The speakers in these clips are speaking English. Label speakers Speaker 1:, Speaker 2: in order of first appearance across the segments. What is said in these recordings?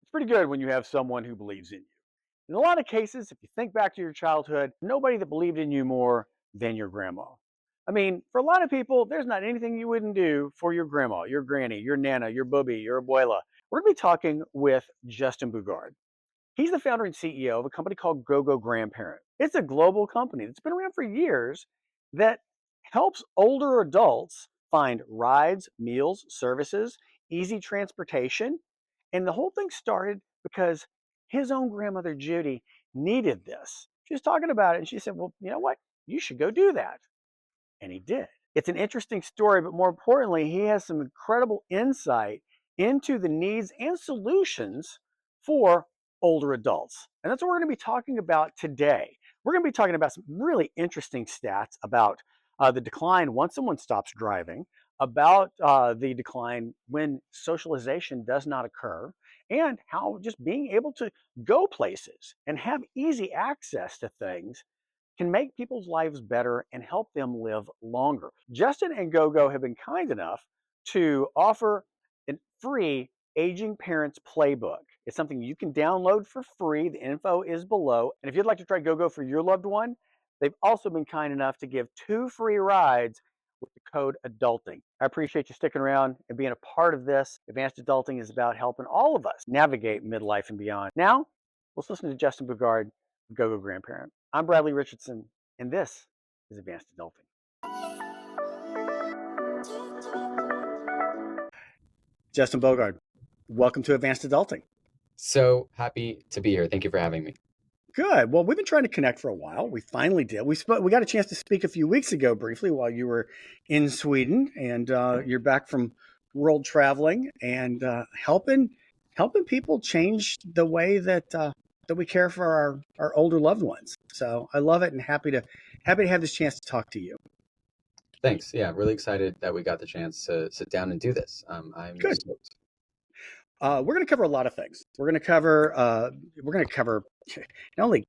Speaker 1: It's pretty good when you have someone who believes in you. In a lot of cases, if you think back to your childhood, nobody that believed in you more than your grandma. I mean, for a lot of people, there's not anything you wouldn't do for your grandma, your granny, your nana, your booby, your abuela. We're going to be talking with Justin Boogaard. He's the founder and CEO of a company called GoGo Grandparent. It's a global company that's been around for years that helps older adults find rides, meals, services, easy transportation. And the whole thing started because his own grandmother, Judy, needed this. She was talking about it and she said, well, you know what? You should go do that. And he did. It's an interesting story, but more importantly, he has some incredible insight into the needs and solutions for older adults. And that's what we're going to be talking about today. We're going to be talking about some really interesting stats about the decline once someone stops driving, about the decline when socialization does not occur, and how just being able to go places and have easy access to things can make people's lives better and help them live longer. Justin and GoGo have been kind enough to offer a free Aging Parents Playbook. It's something you can download for free. The info is below. And if you'd like to try GoGo for your loved one, they've also been kind enough to give 2 free rides with the code ADULTING. I appreciate you sticking around and being a part of this. Advanced Adulting is about helping all of us navigate midlife and beyond. Now, let's listen to Justin Boogaard, GoGo Grandparent. I'm Bradley Richardson, and this is Advanced Adulting. Justin Boogaard, welcome to Advanced Adulting.
Speaker 2: So happy to be here. Thank you for having me.
Speaker 1: Good. Well, we've been trying to connect for a while. We finally did. We got a chance to speak a few weeks ago briefly while you were in Sweden, and you're back from world traveling and helping people change the way that we care for our older loved ones. So I love it and happy to have this chance to talk to you.
Speaker 2: Thanks. Yeah, really excited that we got the chance to sit down and do this. I'm
Speaker 1: Good.
Speaker 2: stoked.
Speaker 1: We're going to cover a lot of things. We're going to cover not only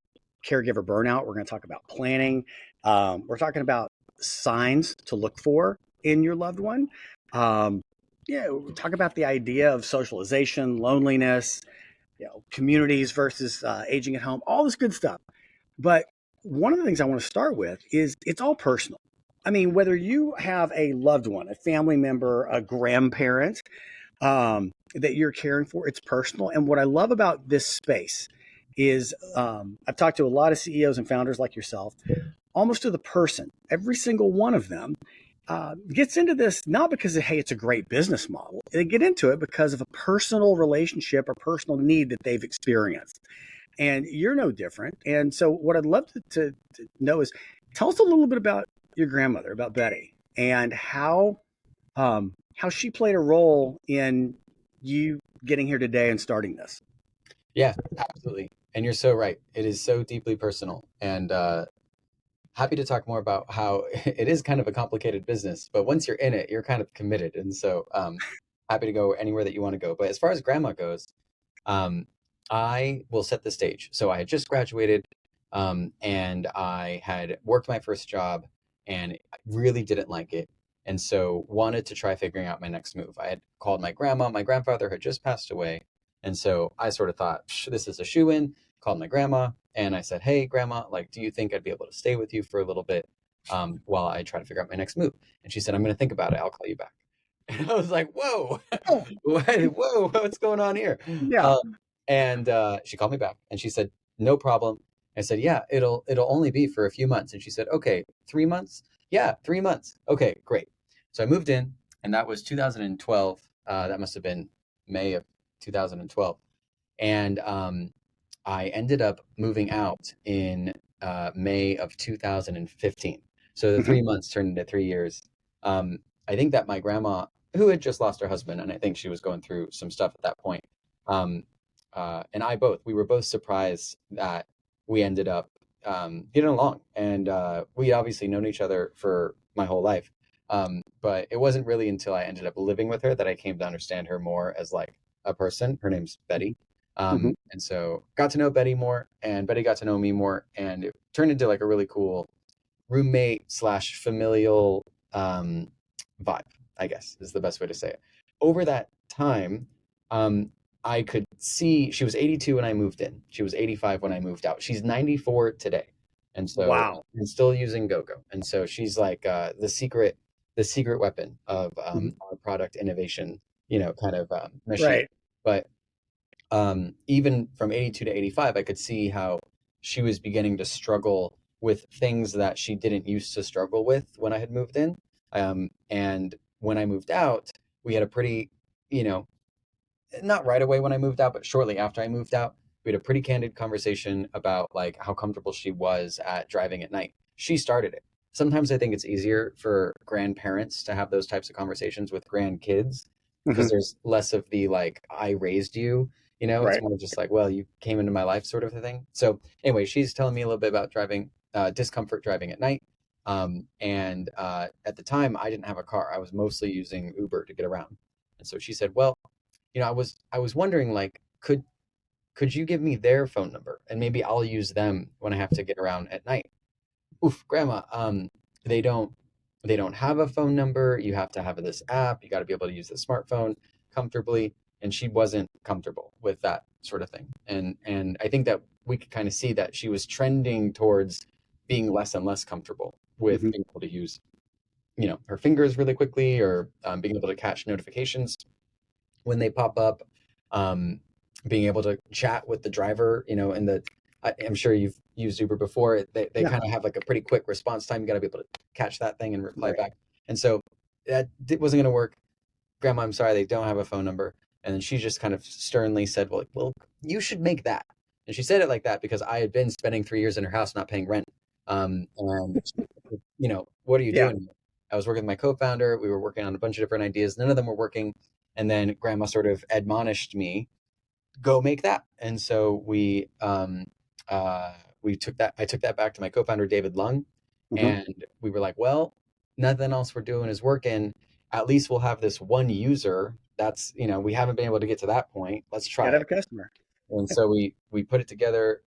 Speaker 1: caregiver burnout. We're going to talk about planning. We're talking about signs to look for in your loved one. We'll talk about the idea of socialization, loneliness, communities versus aging at home, all this good stuff. But one of the things I want to start with is it's all personal. I mean, whether you have a loved one, a family member, a grandparent that you're caring for, it's personal. And what I love about this space is I've talked to a lot of CEOs and founders like yourself, almost to the person. Every single one of them gets into this not because hey, it's a great business model. They get into it because of a personal relationship or personal need that they've experienced. And you're no different. And so what I'd love to know is tell us a little bit about your grandmother, about Betty, and how she played a role in you getting here today and starting this.
Speaker 2: Yeah, absolutely. And you're so right. It is so deeply personal. And happy to talk more about how it is kind of a complicated business, but once you're in it, you're kind of committed. And so happy to go anywhere that you want to go. But as far as grandma goes, I will set the stage. So I had just graduated and I had worked my first job and I really didn't like it. And so wanted to try figuring out my next move. I had called my grandma. My grandfather had just passed away. And so I sort of thought, this is a shoe-in, called my grandma. And I said, hey, grandma, do you think I'd be able to stay with you for a little bit while I try to figure out my next move? And she said, I'm going to think about it. I'll call you back. And I was like, whoa, whoa, what's going on here?
Speaker 1: Yeah.
Speaker 2: And she called me back and she said, no problem. I said, yeah, it'll only be for a few months. And she said, okay, 3 months? Yeah, 3 months. Okay, great. So I moved in and that was 2012. That must have been May of 2012. And I ended up moving out in May of 2015. So the 3 months turned into 3 years. I think that my grandma, who had just lost her husband, and I think she was going through some stuff at that point, and we were both surprised that we ended up getting along. And we obviously known each other for my whole life. But it wasn't really until I ended up living with her that I came to understand her more as like a person. Her name's Betty. And so got to know Betty more and Betty got to know me more. And it turned into like a really cool roommate / familial vibe, I guess is the best way to say it. Over that time, I could see she was 82 when I moved in. She was 85 when I moved out. She's 94 today. And so
Speaker 1: Wow.
Speaker 2: I'm still using GoGo. And so she's like the secret weapon of
Speaker 1: Mhm.
Speaker 2: our product innovation, kind of machine.
Speaker 1: Right.
Speaker 2: But even from 82 to 85, I could see how she was beginning to struggle with things that she didn't used to struggle with when I had moved in. And when I moved out, we had a pretty, you know, not right away when I moved out, but shortly after I moved out, we had a pretty candid conversation about like how comfortable she was at driving at night. She started it. Sometimes I think it's easier for grandparents to have those types of conversations with grandkids because
Speaker 1: Hmm.
Speaker 2: there's less of the like, I raised you, it's
Speaker 1: Right.
Speaker 2: more just like, well, you came into my life sort of a thing. So anyway, she's telling me a little bit about driving, discomfort driving at night. And at the time, I didn't have a car. I was mostly using Uber to get around. And so she said, well, I was wondering like could you give me their phone number and maybe I'll use them when I have to get around at night. Oof, grandma, they don't they don't have a phone number. You have to have this app. You got to be able to use the smartphone comfortably. And she wasn't comfortable with that sort of thing. And I think that we could kind of see that she was trending towards being less and less comfortable with
Speaker 1: Hmm.
Speaker 2: being able to use, her fingers really quickly or being able to catch notifications when they pop up, um, being able to chat with the driver, and I'm sure you've used Uber before. They
Speaker 1: Yeah.
Speaker 2: kind of have like a pretty quick response time. You got to be able to catch that thing and reply
Speaker 1: Right.
Speaker 2: back. And so wasn't going to work. Grandma, I'm sorry, they don't have a phone number. And then she just kind of sternly said, well, you should make that. And she said it like that because I had been spending 3 years in her house not paying rent. And what are you
Speaker 1: Yeah.
Speaker 2: doing? I was working with my co-founder. We were working on a bunch of different ideas. None of them were working. And then grandma sort of admonished me, go make that. And so we took that. I took that back to my co-founder, David Lung.
Speaker 1: Hmm.
Speaker 2: And we were like, well, nothing else we're doing is working. At least we'll have this one user. That's, we haven't been able to get to that point. Let's try
Speaker 1: Gotta have
Speaker 2: it.
Speaker 1: a customer.
Speaker 2: And so we put it together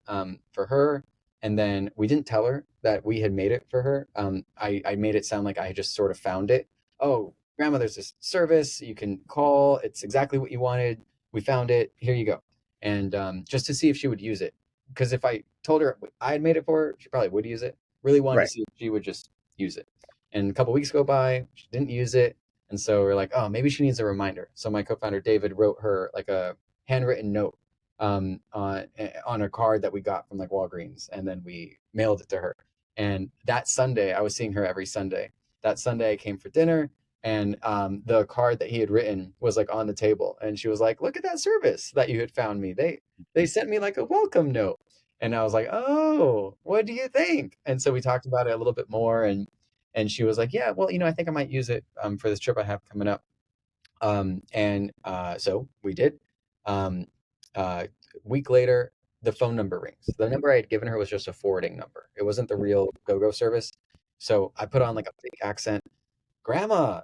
Speaker 2: for her, and then we didn't tell her that we had made it for her. I made it sound like I had just sort of found it. Oh, grandma, there's this service you can call. It's exactly what you wanted. We found it. Here you go. And just to see if she would use it, because if I told her I had made it for her, she probably would use it. Really wanted to
Speaker 1: Right.
Speaker 2: see if she would just use it. And a couple weeks go by, she didn't use it. And so we're like, oh, maybe she needs a reminder. So my co-founder David wrote her like a handwritten note on a card that we got from like Walgreens, and then we mailed it to her. And that Sunday, I was seeing her every Sunday. That Sunday, I came for dinner, and the card that he had written was like on the table, and she was like, "Look at that service that you had found me. They sent me like a welcome note." And I was like, "Oh, what do you think?" And so we talked about it a little bit more, and she was like, "Yeah, well, I think I might use it for this trip I have coming up." And so we did. Um, a week later, the phone number rings. The number I had given her was just a forwarding number. It wasn't the real GoGo service. So I put on like a fake accent. Grandma,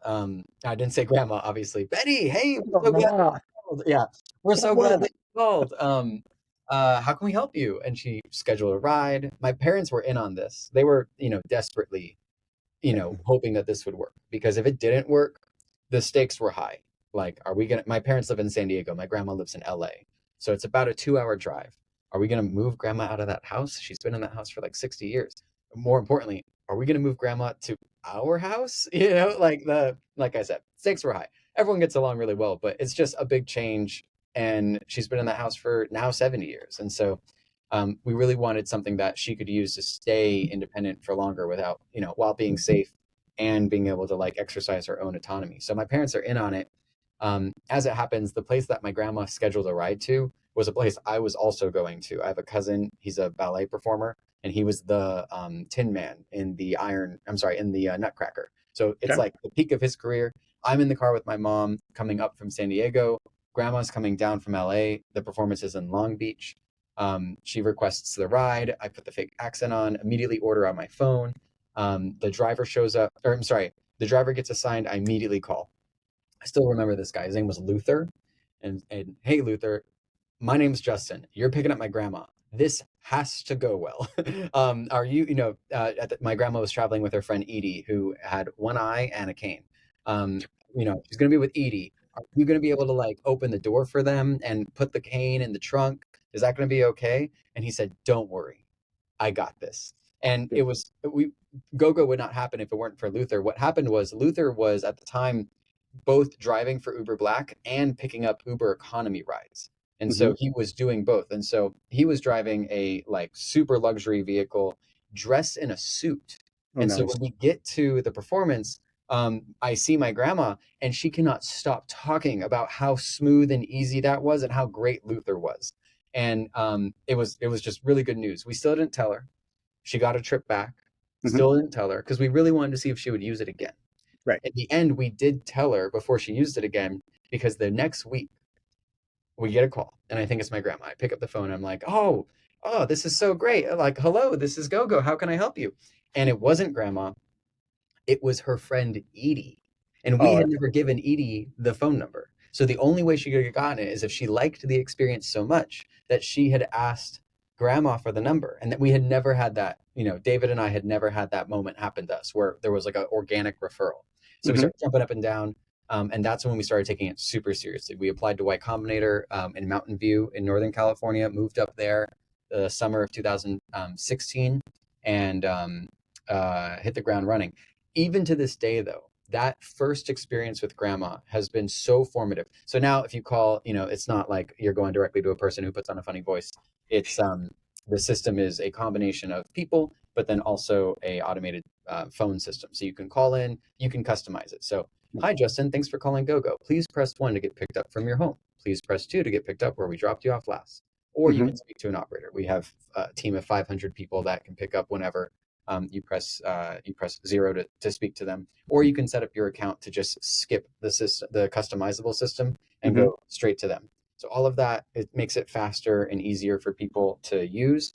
Speaker 2: I didn't say grandma, obviously. Betty, hey, we're so glad that
Speaker 1: Ah,
Speaker 2: you called. Yeah, we're so glad that you called. How can we help you? And she scheduled a ride. My parents were in on this. They were, desperately hoping that this would work because if it didn't work, the stakes were high. Like, are we gonna? My parents live in San Diego. My grandma lives in LA, so it's about a 2-hour drive. Are we gonna move grandma out of that house? She's been in that house for like 60 years. More importantly, are we gonna move grandma to our house? Like I said, stakes were high. Everyone gets along really well, but it's just a big change. And she's been in that house for now 70 years, and so we really wanted something that she could use to stay independent for longer without, while being safe and being able to like exercise her own autonomy. So my parents are in on it. As it happens, the place that my grandma scheduled a ride to was a place I was also going to. I have a cousin, he's a ballet performer, and he was the Tin Man in the Nutcracker. So it's
Speaker 1: okay.
Speaker 2: like the peak of his career. I'm in the car with my mom coming up from San Diego. Grandma's coming down from LA. The performance is in Long Beach. She requests the ride. I put the fake accent on, immediately order on my phone. The driver shows up, or I'm sorry, the driver gets assigned. I immediately call. I still remember this guy. His name was Luther. And hey, Luther, my name's Justin. You're picking up my grandma. This has to go well. Are you, my grandma was traveling with her friend Edie, who had one eye and a cane. She's going to be with Edie. Are you going to be able to like open the door for them and put the cane in the trunk? Is that going to be okay? And he said, don't worry, I got this. And it
Speaker 1: Good.
Speaker 2: was, we, GoGo would not happen if it weren't for Luther. What happened was Luther was at the time both driving for Uber Black and picking up Uber economy rides. And
Speaker 1: Hmm.
Speaker 2: so he was doing both. And so he was driving a like super luxury vehicle dressed in a suit.
Speaker 1: Oh,
Speaker 2: And so
Speaker 1: nice.
Speaker 2: when we get to the performance, I see my grandma and she cannot stop talking about how smooth and easy that was and how great Luther was. And it was just really good news. We still didn't tell her. She got a trip back.
Speaker 1: Hmm.
Speaker 2: Still didn't tell her because we really wanted to see if she would use it again.
Speaker 1: Right.
Speaker 2: At the end, we did tell her before she used it again because the next week we get a call and I think it's my grandma. I pick up the phone and I'm like, oh, this is so great. Like, hello, this is GoGo. How can I help you? And it wasn't grandma. It was her friend Edie. And we
Speaker 1: Oh,
Speaker 2: had never given Edie the phone number. So the only way she could have gotten it is if she liked the experience so much that she had asked grandma for the number. And that we had never had that, David and I had never had that moment happen to us where there was like an organic referral. So we
Speaker 1: hmm,
Speaker 2: started jumping up and down. And that's when we started taking it super seriously. We applied to Y Combinator in Mountain View in Northern California, moved up there the summer of 2016 and hit the ground running. Even to this day, though, that first experience with grandma has been so formative. So now if you call, it's not like you're going directly to a person who puts on a funny voice. It's the system is a combination of people, but then also a automated phone system. So you can call in, you can customize it. So, hi, Justin, thanks for calling GoGo. Please press 1 to get picked up from your home. Please press 2 to get picked up where we dropped you off last. Or you
Speaker 1: hmm,
Speaker 2: can speak to an operator. We have a team of 500 people that can pick up whenever you press 0 to speak to them, or you can set up your account to just skip the customizable system and
Speaker 1: hmm,
Speaker 2: go straight to them. So all of that, it makes it faster and easier for people to use.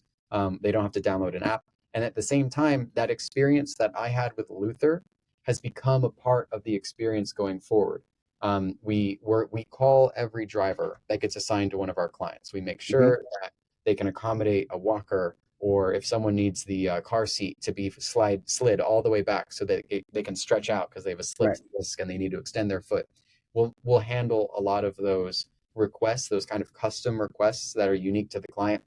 Speaker 2: They don't have to download an app, and at the same time, that experience that I had with Luther has become a part of the experience going forward. We call every driver that gets assigned to one of our clients. We make
Speaker 1: hmm,
Speaker 2: sure that they can accommodate a walker, or if someone needs the car seat to be slid all the way back so that they can stretch out because they have a
Speaker 1: right.
Speaker 2: slipped disc and they need to extend their foot. We'll handle a lot of those requests, those kind of custom requests that are unique to the client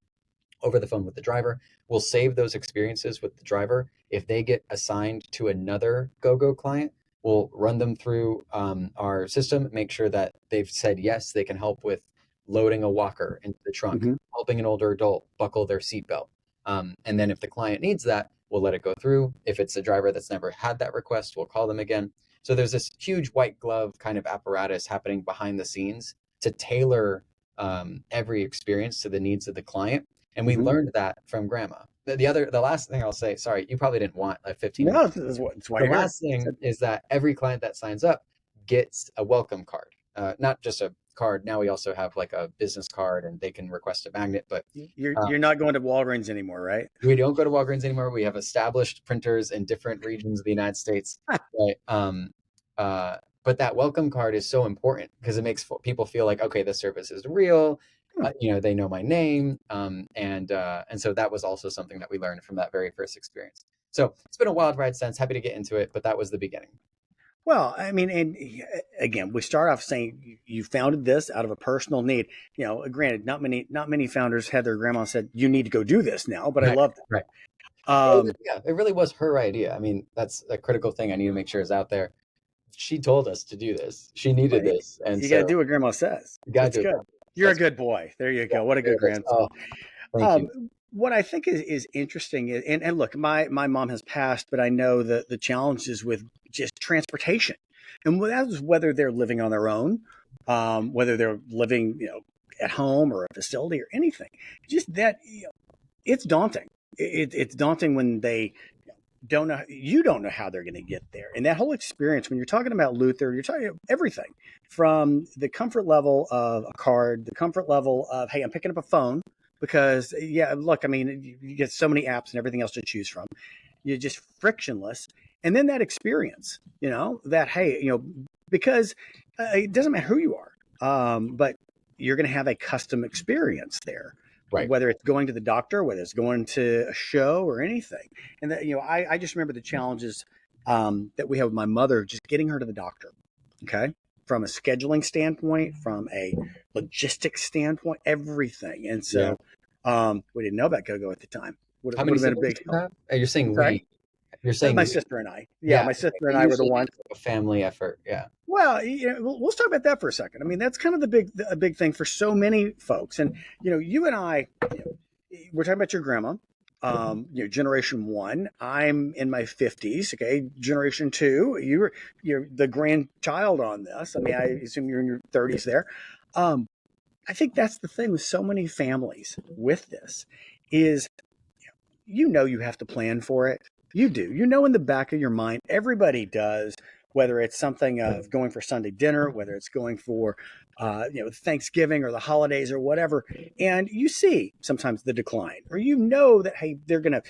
Speaker 2: over the phone with the driver. We'll save those experiences with the driver. If they get assigned to another GoGo client, we'll run them through our system, make sure that they've said yes, they can help with loading a walker into the trunk,
Speaker 1: Hmm.
Speaker 2: helping an older adult buckle their seatbelt. And then if the client needs that, we'll let it go through. If it's a driver that's never had that request, we'll call them again. So there's this huge white glove kind of apparatus happening behind the scenes to tailor every experience to the needs of the client. And we
Speaker 1: Hmm.
Speaker 2: learned that from grandma. The last thing I'll say, sorry, you probably didn't want a 15-minute.
Speaker 1: No, it's why
Speaker 2: The
Speaker 1: you're here.
Speaker 2: last thing is that every client that signs up gets a welcome card, not just a card. Now we also have like a business card and they can request a magnet, but uh,
Speaker 1: You're not going to Walgreens anymore, right?
Speaker 2: we don't go to Walgreens anymore. We have established printers in different regions of the United States. But that welcome card is so important because it makes people feel like, okay, the service is real.
Speaker 1: Hmm.
Speaker 2: They know my name, and so that was also something that we learned from that very first experience. So it's been a wild ride since. Happy to get into it, but that was the beginning.
Speaker 1: Well, I mean, and again, we start off saying you founded this out of a personal need. Granted, not many founders had their grandma said you need to go do this now, but I
Speaker 2: Right,
Speaker 1: loved
Speaker 2: right.
Speaker 1: it.
Speaker 2: Yeah, it really was her idea. I mean, that's a critical thing I need to make sure is out there. She told us to do this. She
Speaker 1: Well,
Speaker 2: needed this, and
Speaker 1: you got to
Speaker 2: so
Speaker 1: do what grandma says.
Speaker 2: you gotta
Speaker 1: It's
Speaker 2: do it.
Speaker 1: good. You're a
Speaker 2: That's
Speaker 1: good boy. There you
Speaker 2: yeah,
Speaker 1: go. What a good
Speaker 2: there it is.
Speaker 1: grandson.
Speaker 2: Oh, thank you.
Speaker 1: What I think is interesting is, and look, my mom has passed, but I know the challenges with just transportation, and that is whether they're living on their own, whether they're living at home or a facility or anything. Just that it's daunting. It's daunting when they don't know you don't know how they're going to get there, and that whole experience when you're talking about Luther, you're talking about everything from the comfort level of a card, the comfort level of, hey, I'm picking up a phone because, yeah, look, I mean, you get so many apps and everything else to choose from. You're just frictionless, and then that experience, that, hey, because it doesn't matter who you are, but you're going to have a custom experience there,
Speaker 2: Right.
Speaker 1: whether it's going to the doctor, whether it's going to a show or anything. And that, I just remember the challenges that we had with my mother, just getting her to the doctor. Okay. from a scheduling standpoint, from a logistics standpoint, everything. And
Speaker 2: Yeah.
Speaker 1: so we didn't know about GoGo at the time.
Speaker 2: How
Speaker 1: Would
Speaker 2: many
Speaker 1: have been a
Speaker 2: siblings
Speaker 1: big
Speaker 2: do you
Speaker 1: help.
Speaker 2: have? You're
Speaker 1: I'm
Speaker 2: saying
Speaker 1: sorry.
Speaker 2: we. You're saying
Speaker 1: My
Speaker 2: we.
Speaker 1: sister and I. Yeah,
Speaker 2: Yeah.
Speaker 1: my sister and
Speaker 2: It
Speaker 1: I were the
Speaker 2: usually
Speaker 1: ones.
Speaker 2: is a family effort. Yeah.
Speaker 1: Well, let's talk about that for a second. I mean, that's kind of a big thing for so many folks. And you and I, we're talking about your grandma. Generation one. I'm in my 50s. Okay, generation two. You're the grandchild on this. I mean, I assume you're in your 30s there. Um, I think that's the thing with so many families with this is you have to plan for it. You do. In the back of your mind, everybody does, whether it's something of going for Sunday dinner, whether it's going for, Thanksgiving or the holidays or whatever. And you see sometimes the decline, or that, hey, they're going to,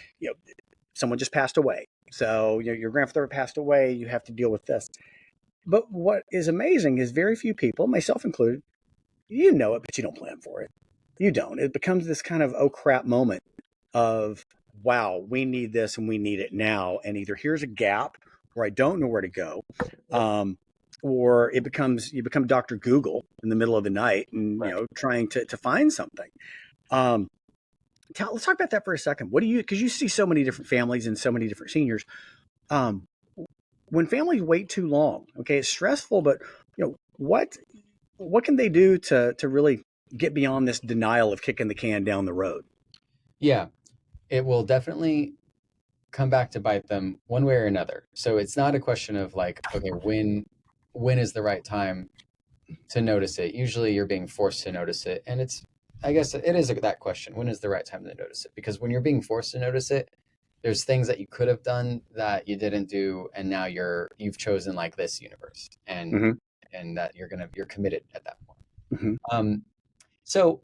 Speaker 1: someone just passed away. So, your grandfather passed away. You have to deal with this. But what is amazing is very few people, myself included, it, but you don't plan for it. You don't. It becomes this kind of, oh crap moment of, wow, we need this and we need it now. And either here's a gap where I don't know where to go, or you become Dr. Google in the middle of the night and,
Speaker 2: Right.
Speaker 1: trying to find something. Let's talk about that for a second. Because you see so many different families and so many different seniors. When families wait too long, okay, it's stressful, but what can they do to really get beyond this denial of kicking the can down the road?
Speaker 2: Yeah. It will definitely come back to bite them one way or another. So it's not a question of like, okay, when is the right time to notice it? Usually you're being forced to notice it. And I guess it is that question. When is the right time to notice it? Because when you're being forced to notice it, there's things that you could have done that you didn't do, and now you've chosen like this universe, and
Speaker 1: Mm-hmm.
Speaker 2: that you're committed at that point.
Speaker 1: Mm-hmm.
Speaker 2: So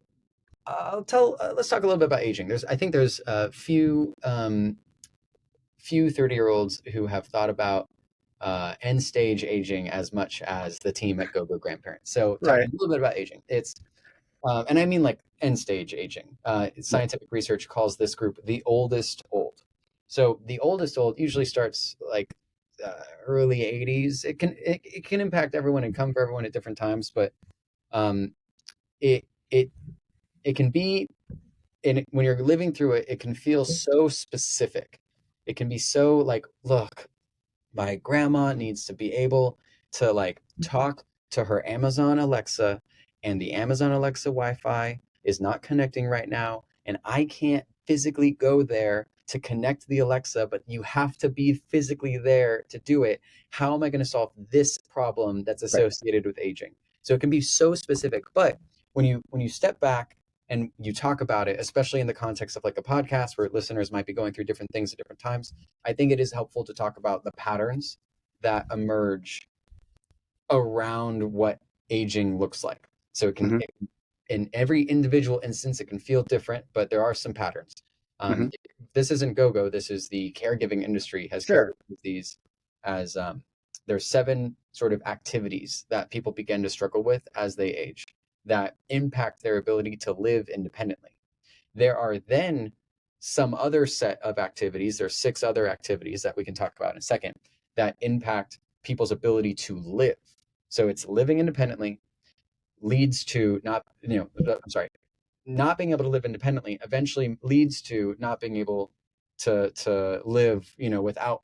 Speaker 2: let's talk a little bit about aging. I think there's a few 30-year-olds who have thought about end stage aging as much as the team at GoGo Grandparent. So talking
Speaker 1: Right.
Speaker 2: a little bit about aging, and I mean like end stage aging. Scientific research calls this group the oldest old. So the oldest old usually starts like early 80s. It can impact everyone and come for everyone at different times, but um, it it it can be when you're living through it, it can feel so specific. It can be so like, look, my grandma needs to be able to like talk to her Amazon Alexa, and the Amazon Alexa Wi-Fi is not connecting right now, and I can't physically go there to connect the Alexa, but you have to be physically there to do it. How am I going to solve this problem that's
Speaker 1: Right.
Speaker 2: associated with aging? So it can be so specific, but when you step back and you talk about it, especially in the context of like a podcast where listeners might be going through different things at different times, I think it is helpful to talk about the patterns that emerge around what aging looks like. So
Speaker 1: Mm-hmm.
Speaker 2: in every individual instance, it can feel different, but there are some patterns.
Speaker 1: Mm-hmm.
Speaker 2: This isn't GoGo. This is the caregiving industry has
Speaker 1: Sure.
Speaker 2: characterized these as there's 7 sort of activities that people begin to struggle with as they age that impact their ability to live independently. There are then some other set of activities, there's 6 other activities that we can talk about in a second that impact people's ability to live. So it's living independently leads to not being able to live independently eventually leads to not being able to live,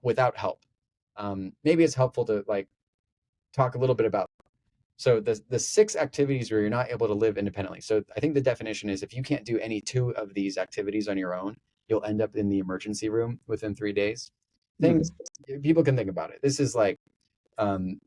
Speaker 2: without help. Maybe it's helpful to like talk a little bit about. So the 6 activities where you're not able to live independently. So I think the definition is if you can't do any 2 of these activities on your own, you'll end up in the emergency room within 3 days.
Speaker 1: Mm-hmm.
Speaker 2: Things people can think about it. This is like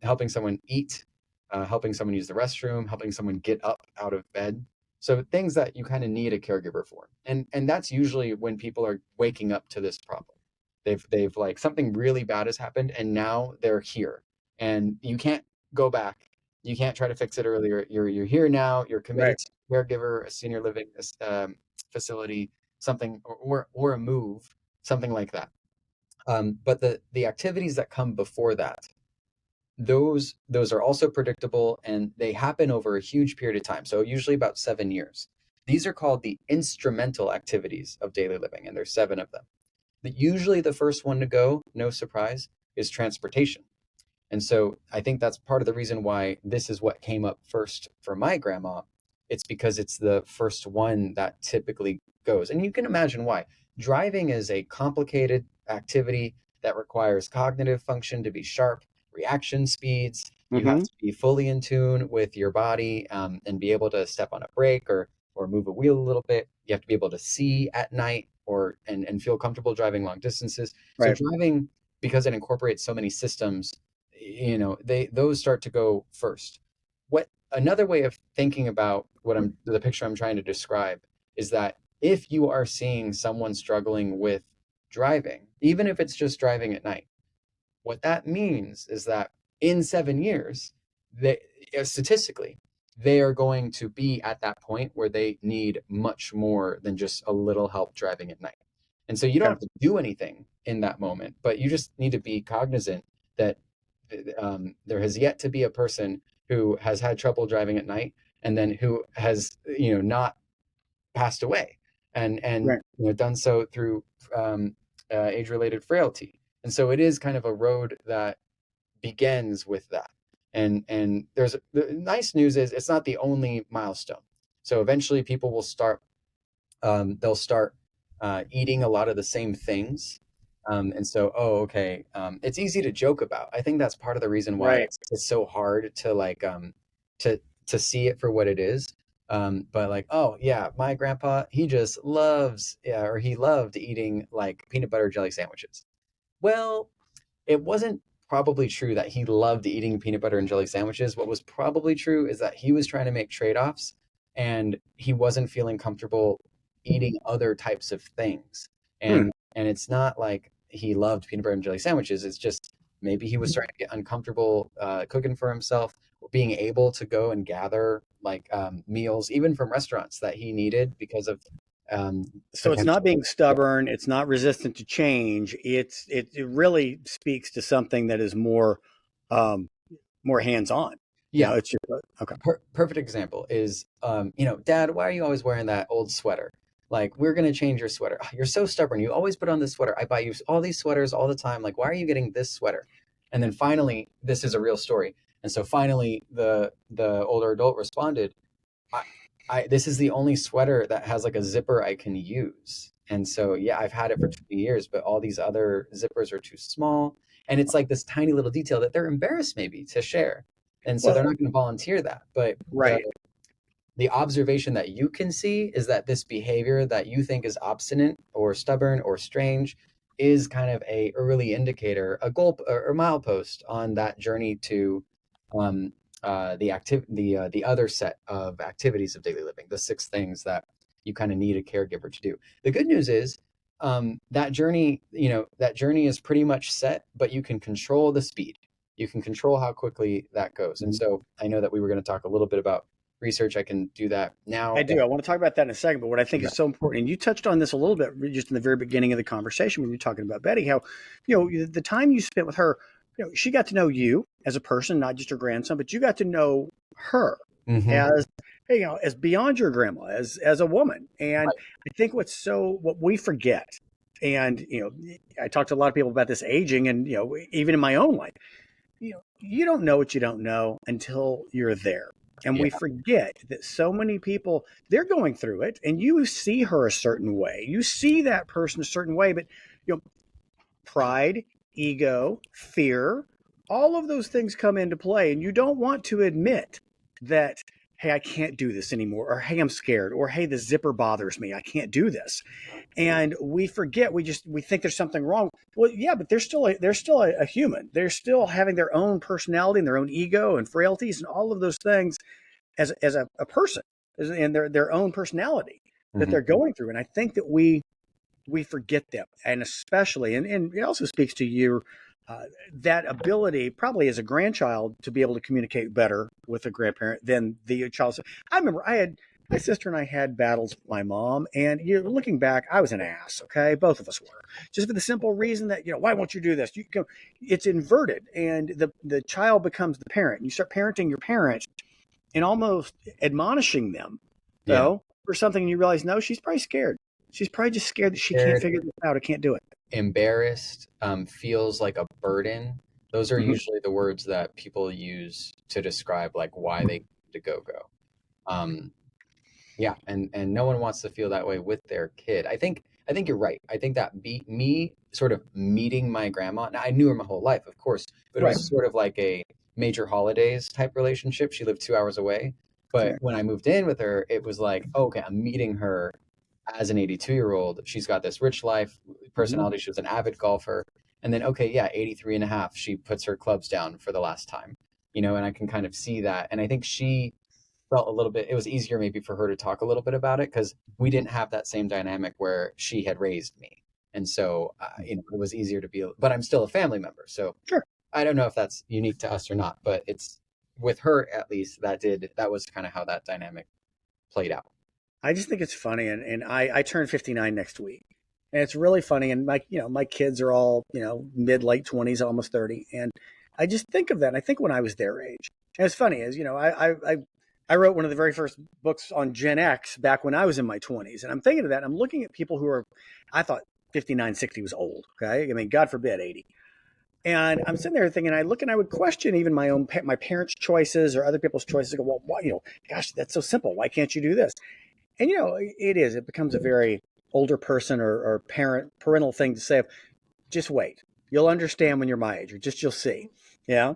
Speaker 2: helping someone eat, helping someone use the restroom, helping someone get up out of bed. So things that you kind of need a caregiver for. And that's usually when people are waking up to this problem. They've like something really bad has happened and now they're here. And you can't go back. You can't try to fix it earlier. You're here now. You're
Speaker 1: Right.
Speaker 2: committed to caregiver, a senior living facility, something or a move, something like that. But the activities that come before that, those are also predictable and they happen over a huge period of time. So usually about 7 years. These are called the instrumental activities of daily living, and there's 7 of them. Usually the first one to go, no surprise, is transportation. And so I think that's part of the reason why this is what came up first for my grandma. It's because it's the first one that typically goes. And you can imagine why. Driving is a complicated activity that requires cognitive function to be sharp, reaction speeds. You have
Speaker 1: Hmm.
Speaker 2: to be fully in tune with your body, and be able to step on a brake or move a wheel a little bit. You have to be able to see at night and feel comfortable driving long distances. So
Speaker 1: Right.
Speaker 2: driving, because it incorporates so many systems, those start to go first. What another way of thinking about the picture I'm trying to describe is that if you are seeing someone struggling with driving, even if it's just driving at night, what that means is that in 7 years, they statistically, they are going to be at that point where they need much more than just a little help driving at night. And so you don't
Speaker 1: Okay.
Speaker 2: have to do anything in that moment, but you just need to be cognizant that there has yet to be a person who has had trouble driving at night and then who has, not passed away and
Speaker 1: Right.
Speaker 2: done so through age-related frailty. And so it is kind of a road that begins with that. And the nice news is it's not the only milestone. So eventually people will start they'll start eating a lot of the same things. And so, oh, okay, it's easy to joke about. I think that's part of the reason why
Speaker 1: Right.
Speaker 2: it's so hard to to see it for what it is. But like, oh yeah, my grandpa, he just loves, yeah, or he loved eating like peanut butter jelly sandwiches. Well, it wasn't probably true that he loved eating peanut butter and jelly sandwiches. What was probably true is that he was trying to make trade-offs and he wasn't feeling comfortable eating other types of things.
Speaker 1: Hmm.
Speaker 2: And it's not like he loved peanut butter and jelly sandwiches. It's just maybe he was starting to get uncomfortable cooking for himself, or being able to go and gather like meals, even from restaurants that he needed because of um,
Speaker 1: So it's not
Speaker 2: potential.
Speaker 1: being stubborn. It's not resistant to change. It really speaks to something that is um, more hands on.
Speaker 2: Yeah,
Speaker 1: It's just okay.
Speaker 2: perfect example is, Dad, why are you always wearing that old sweater? Like, we're gonna change your sweater. "Oh, you're so stubborn. You always put on this sweater. I buy you all these sweaters all the time. Like, why are you getting this sweater?" And then finally, this is a real story. And so finally, the older adult responded, I, this is the only sweater that has like a zipper I can use. And so, yeah, I've had it for 20 years, but all these other zippers are too small. And it's like this tiny little detail that they're embarrassed maybe to share. And so they're
Speaker 1: Well,
Speaker 2: not going to volunteer that. But
Speaker 1: right.
Speaker 2: the observation that you can see is that this behavior that you think is obstinate or stubborn or strange is kind of a early indicator, a goal or milepost on that journey to um, the other set of activities of daily living, the six things that you kind of need a caregiver to do. The good news is that journey is pretty much set, but you can control the speed. You can control how quickly that goes. And
Speaker 1: Mhm.
Speaker 2: so I know that we were going to talk a little bit about research. I can do that now.
Speaker 1: I do. I want to talk about that in a second. But what I think
Speaker 2: Yeah.
Speaker 1: is so important, and you touched on this a little bit just in the very beginning of the conversation when you're talking about Betty, how, the time you spent with her, she got to know you as a person, not just her grandson, but you got to know her
Speaker 2: Hmm.
Speaker 1: as, hey, as beyond your grandma, as a woman. And
Speaker 2: Right.
Speaker 1: I think what we forget, and, I talked to a lot of people about this aging, and, even in my own life, you don't know what you don't know until you're there. And
Speaker 2: Yeah.
Speaker 1: we forget that so many people, they're going through it, and you see her a certain way. You see that person a certain way, but you know, pride, ego, fear, all of those things come into play, and you don't want to admit that, hey, I can't do this anymore, or hey, I'm scared, or hey, the zipper bothers me, I can't do this. And we forget, we think there's something wrong. Well, yeah, but they're still a human. They're still having their own personality and their own ego and frailties and all of those things as a person, and their own personality that
Speaker 2: Hmm.
Speaker 1: they're going through. And I think that we forget them, and especially, and it also speaks to you, uh, that ability probably as a grandchild to be able to communicate better with a grandparent than the child. I remember I had my sister and I had battles with my mom, and looking back, I was an ass. Okay, both of us were, just for the simple reason that why won't you do this? It's inverted, and the child becomes the parent. You start parenting your parents and almost admonishing them,
Speaker 2: Yeah.
Speaker 1: for something, and you realize, no, she's probably scared. She's probably just scared that she can't
Speaker 2: Scared,
Speaker 1: figure this out or can't do it.
Speaker 2: embarrassed, feels like a burden. Those are
Speaker 1: Hmm.
Speaker 2: usually the words that people use to describe like why they to go. Um, yeah, and no one wants to feel that way with their kid. I think you're right. I think that me sort of meeting my grandma. Now, I knew her my whole life, of course, but it
Speaker 1: Right.
Speaker 2: was sort of like a major holidays type relationship. She lived 2 hours away, but
Speaker 1: Right.
Speaker 2: when I moved in with her, it was like, oh, okay, I'm meeting her as an 82-year-old. She's got this rich life
Speaker 1: Hmm.
Speaker 2: personality. She was an avid golfer, and then okay, yeah, 83 and a half. She puts her clubs down for the last time, and I can kind of see that, and I think she felt a little bit it was easier maybe for her to talk a little bit about it because we didn't have that same dynamic where she had raised me, and so it was easier to be, but I'm still a family member, so
Speaker 1: Sure.
Speaker 2: I don't know if that's unique to us or not, but it's with her at least that was kind of how that dynamic played out.
Speaker 1: I just think it's funny, and I turn 59 next week, and it's really funny. And my kids are all mid late 20s, almost 30, and I just think of that. And I think when I was their age, and it's funny as I wrote one of the very first books on Gen X back when I was in my 20s, and I'm thinking of that. And I'm looking at people who are, I thought 59, 60 was old. Okay, I mean, God forbid 80. And I'm sitting there thinking, I look and I would question even my parents' choices or other people's choices. I go, well, why, gosh, that's so simple. Why can't you do this? And it is. It becomes a very older person or parental thing to say. Just wait. You'll understand when you're my age, or just you'll see. Yeah,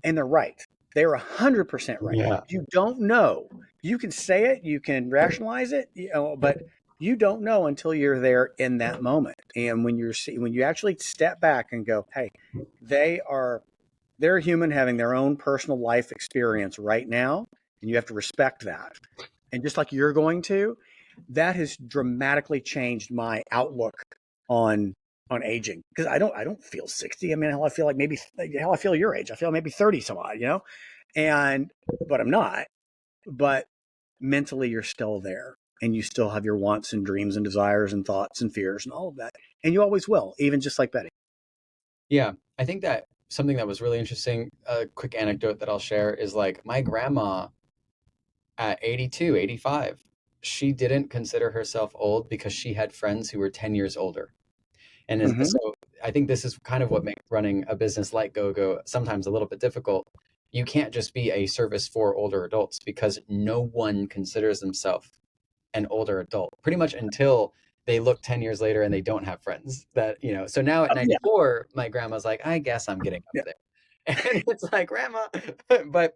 Speaker 1: and they're right. They're 100% right.
Speaker 2: Yeah.
Speaker 1: You don't know. You can say it. You can rationalize it. But you don't know until you're there in that moment. And when you actually step back and go, hey, they are they're human having their own personal life experience right now, and you have to respect that. And just like you're going to, that has dramatically changed my outlook on aging because I don't feel 60. I mean, hell, I feel like maybe hell, I feel your age. I feel maybe 30 some odd, and but I'm not. But mentally, you're still there, and you still have your wants and dreams and desires and thoughts and fears and all of that, and you always will, even just like Betty.
Speaker 2: Yeah, I think that something that was really interesting, a quick anecdote that I'll share is like my grandma at 82, 85, she didn't consider herself old because she had friends who were 10 years older. And
Speaker 1: Hmm.
Speaker 2: so I think this is kind of what makes running a business like GoGo sometimes a little bit difficult. You can't just be a service for older adults because no one considers themselves an older adult pretty much until they look 10 years later and they don't have friends so now at
Speaker 1: Yeah,
Speaker 2: 94 my grandma's like, I guess I'm getting up
Speaker 1: yeah.
Speaker 2: there. And it's like, grandma. But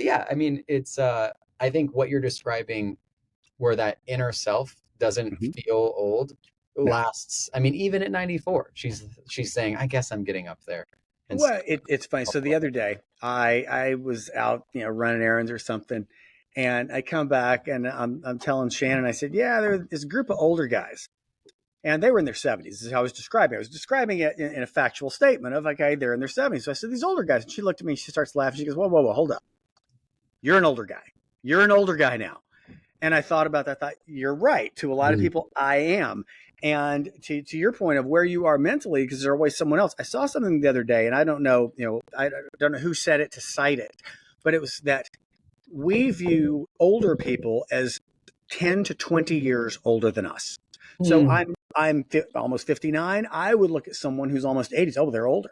Speaker 2: yeah, I mean, it's I think what you're describing, where that inner self doesn't
Speaker 1: Hmm.
Speaker 2: feel old,
Speaker 1: No.
Speaker 2: lasts. I mean, even at 94 she's saying, I guess I'm getting up there. And so
Speaker 1: Well, it's funny. So the other day, I was out, running errands or something, and I come back and I'm telling Shannon, I said, yeah, there's this group of older guys, and they were in their 70s. This is how I was describing it. I was describing it in a factual statement of, okay, they're in their 70s. So I said, these older guys, and she looked at me, she starts laughing. She goes, whoa, whoa, whoa, hold up. You're an older guy. You're an older guy now. And I thought about that. I thought, you're right. To a lot of
Speaker 2: mm,
Speaker 1: people, I am. And to your point of where you are mentally, because there's always someone else. I saw something the other day, and I don't know, I don't know who said it to cite it, but it was that we view older people as 10 to 20 years older than us. So
Speaker 2: mm,
Speaker 1: I'm almost 59. I would look at someone who's almost 80s. Oh, they're older,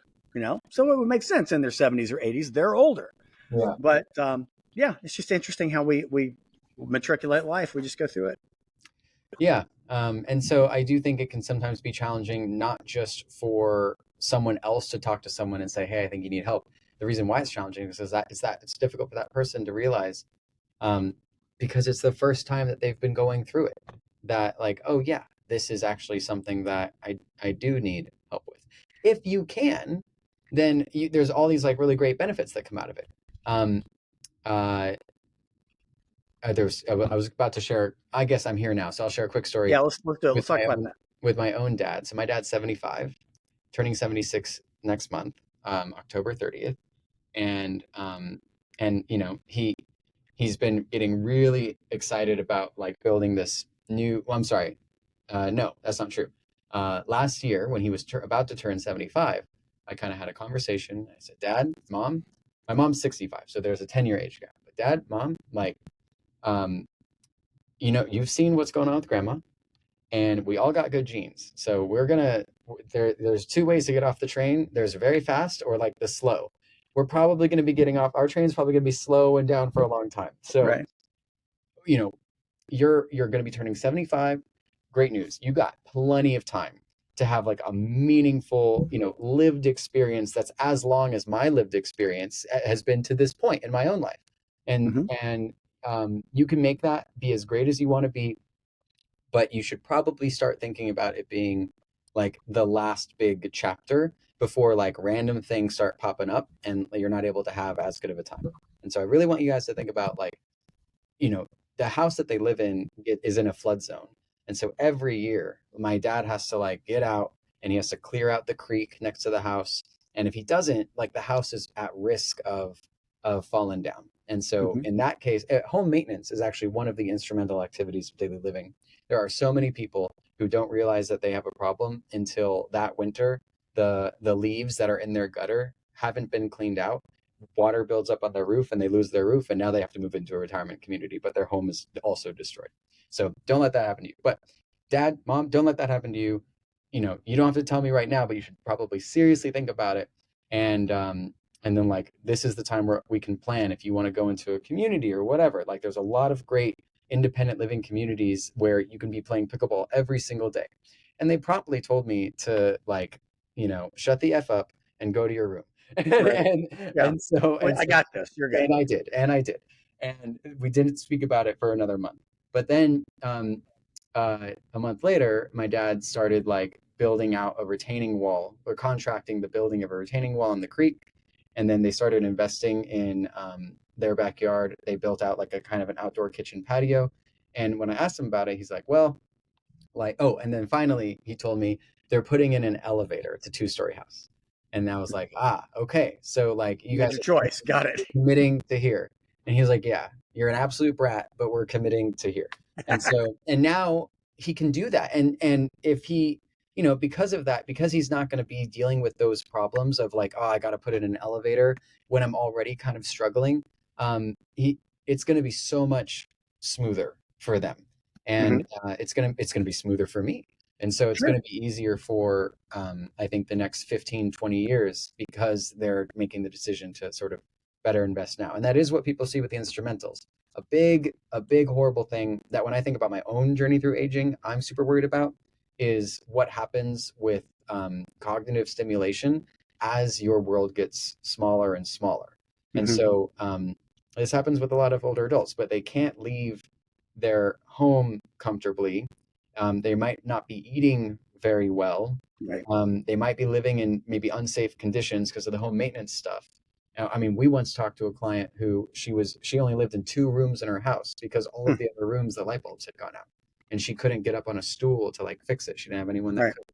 Speaker 1: So it would make sense in their 70s or 80s. They're older.
Speaker 2: yeah.
Speaker 1: But yeah, it's just interesting how we matriculate life. We just go through it.
Speaker 2: Yeah. And so I do think it can sometimes be challenging, not just for someone else to talk to someone and say, hey, I think you need help. The reason why it's challenging is that it's difficult for that person to realize, um, because it's the first time that they've been going through it, that like, oh yeah, this is actually something that I do need help with. If you can, then there's all these like really great benefits that come out of it. Um, uh, I was about to share. I guess I'm here now, so I'll share a quick story
Speaker 1: Yeah, let's do it.
Speaker 2: with
Speaker 1: Let's talk about that.
Speaker 2: my own dad. So my dad's 75, turning 76 next month, October 30th, and he's been getting really excited about like building this new. Well, I'm sorry, no, that's not true. Last year when he was about to turn 75, I kind of had a conversation. I said, Dad, Mom, my mom's 65, so there's a 10-year age gap. But Dad, Mom, like, um, you've seen what's going on with grandma, and we all got good genes. So we're gonna there's two ways to get off the train. There's very fast or like the slow. We're probably going to be getting off. Our train's probably going to be slow and down for a long time. So,
Speaker 1: Right.
Speaker 2: you know, you're going to be turning 75. Great news. You got plenty of time to have like a meaningful, lived experience that's as long as my lived experience has been to this point in my own life. And
Speaker 1: Hmm.
Speaker 2: you can make that be as great as you want to be, but you should probably start thinking about it being like the last big chapter before like random things start popping up and you're not able to have as good of a time. And so I really want you guys to think about like, you know, the house that they live in is in a flood zone. And so every year my dad has to like get out and he has to clear out the creek next to the house. And if he doesn't, like the house is at risk of falling down. And so
Speaker 1: Hmm.
Speaker 2: in that case, home maintenance is actually one of the instrumental activities of daily living. There are so many people who don't realize that they have a problem until that winter, the leaves that are in their gutter haven't been cleaned out, water builds up on their roof and they lose their roof and now they have to move into a retirement community, but their home is also destroyed. So don't let that happen to you. But dad, mom, don't let that happen to you. You don't have to tell me right now, but you should probably seriously think about it. And then like this is the time where we can plan if you want to go into a community or whatever. Like there's a lot of great independent living communities where you can be playing pickleball every single day. And they promptly told me to like, shut the F up and go to your room. and
Speaker 1: Right.
Speaker 2: and,
Speaker 1: Yeah.
Speaker 2: and so
Speaker 1: Well,
Speaker 2: and
Speaker 1: I
Speaker 2: so
Speaker 1: got this. You're good.
Speaker 2: and I did. And we didn't speak about it for another month. But then a month later, my dad started like building out a retaining wall or contracting the building of a retaining wall in the creek. And then they started investing in their backyard. They built out like a kind of an outdoor kitchen patio. And when I asked him about it, he's like, well, like, oh, and then finally he told me they're putting in an elevator. It's a two-story house. And I was like, okay. So like you
Speaker 1: You made
Speaker 2: guys
Speaker 1: your
Speaker 2: are
Speaker 1: choice. Got it.
Speaker 2: committing to here. And he was like, yeah, you're an absolute brat, but we're committing to here. And so, and now he can do that. And if he, because of that, because he's not going to be dealing with those problems of like, oh, I got to put in an elevator when I'm already kind of struggling, it's going to be so much smoother for them.
Speaker 1: Hmm.
Speaker 2: And it's gonna be smoother for me. And so it's
Speaker 1: Sure.
Speaker 2: going to be easier for, I think, the next 15, 20 years because they're making the decision to sort of better invest now. And that is what people see with the instrumentals. A big horrible thing that when I think about my own journey through aging, I'm super worried about is what happens with cognitive stimulation as your world gets smaller and smaller. And
Speaker 1: Hmm.
Speaker 2: so this happens with a lot of older adults, but they can't leave their home comfortably. They might not be eating very well.
Speaker 1: Right.
Speaker 2: They might be living in maybe unsafe conditions because of the home maintenance stuff. Now, I mean, we once talked to a client who she only lived in two rooms in her house because all of
Speaker 1: Hmm.
Speaker 2: the other rooms, the light bulbs had gone out, and she couldn't get up on a stool to like fix it. She didn't have anyone that
Speaker 1: Right.
Speaker 2: could.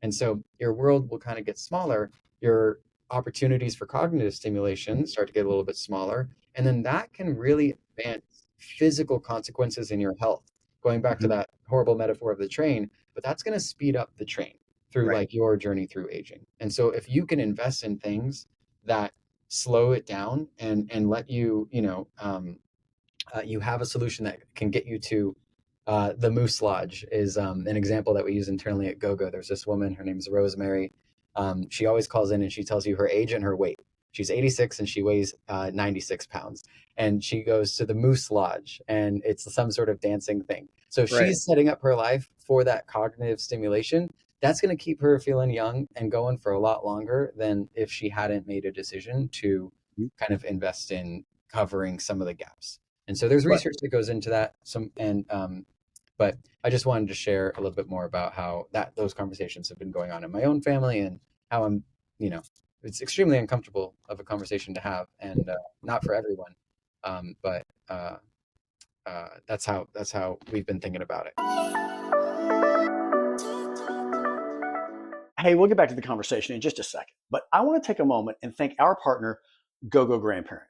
Speaker 2: And so your world will kind of get smaller. Your opportunities for cognitive stimulation start to get a little bit smaller, and then that can really advance physical consequences in your health. Going back to
Speaker 1: Hmm.
Speaker 2: that horrible metaphor of the train, but that's going to speed up the train through
Speaker 1: Right.
Speaker 2: like your journey through aging. And so if you can invest in things that slow it down and let you, you have a solution that can get you to the Moose Lodge is an example that we use internally at GoGo. There's this woman, her name is Rosemary. She always calls in and she tells you her age and her weight. She's 86 and she weighs 96 pounds. And she goes to the Moose Lodge and it's some sort of dancing thing. So
Speaker 1: Right.
Speaker 2: she's setting up her life for that cognitive stimulation. That's going to keep her feeling young and going for a lot longer than if she hadn't made a decision to
Speaker 1: Mhm.
Speaker 2: kind of invest in covering some of the gaps. And so there's
Speaker 1: But
Speaker 2: research that goes into that. But I just wanted to share a little bit more about how those conversations have been going on in my own family and how you know, it's extremely uncomfortable of a conversation to have and not for everyone. But that's how we've been thinking about it.
Speaker 1: hey, we'll get back to the conversation in just a second. But I want to take a moment and thank our partner, GoGo Grandparent.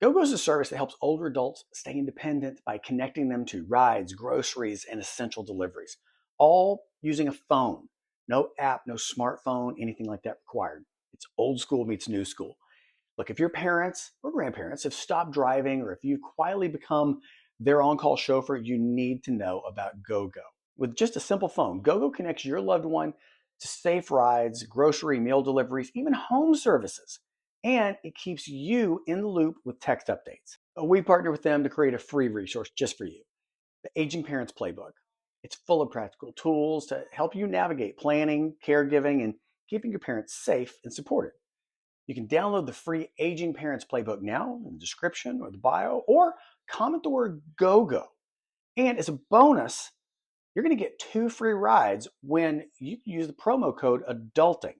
Speaker 1: GoGo is a service that helps older adults stay independent by connecting them to rides, groceries, and essential deliveries, all using a phone. No app, no smartphone, anything like that required. It's old school meets new school. Look, if your parents or grandparents have stopped driving or if you've quietly become their on call chauffeur, you need to know about GoGo. With just a simple phone, GoGo connects your loved one to safe rides, grocery meal deliveries, even home services. And it keeps you in the loop with text updates. We partner with them to create a free resource just for you, the Aging Parents Playbook. It's full of practical tools to help you navigate planning, caregiving, and keeping your parents safe and supported. You can download the free Aging Parents Playbook now in the description or the bio, or comment the word GoGo. And as a bonus, you're going to get 2 free rides when you use the promo code ADULTING.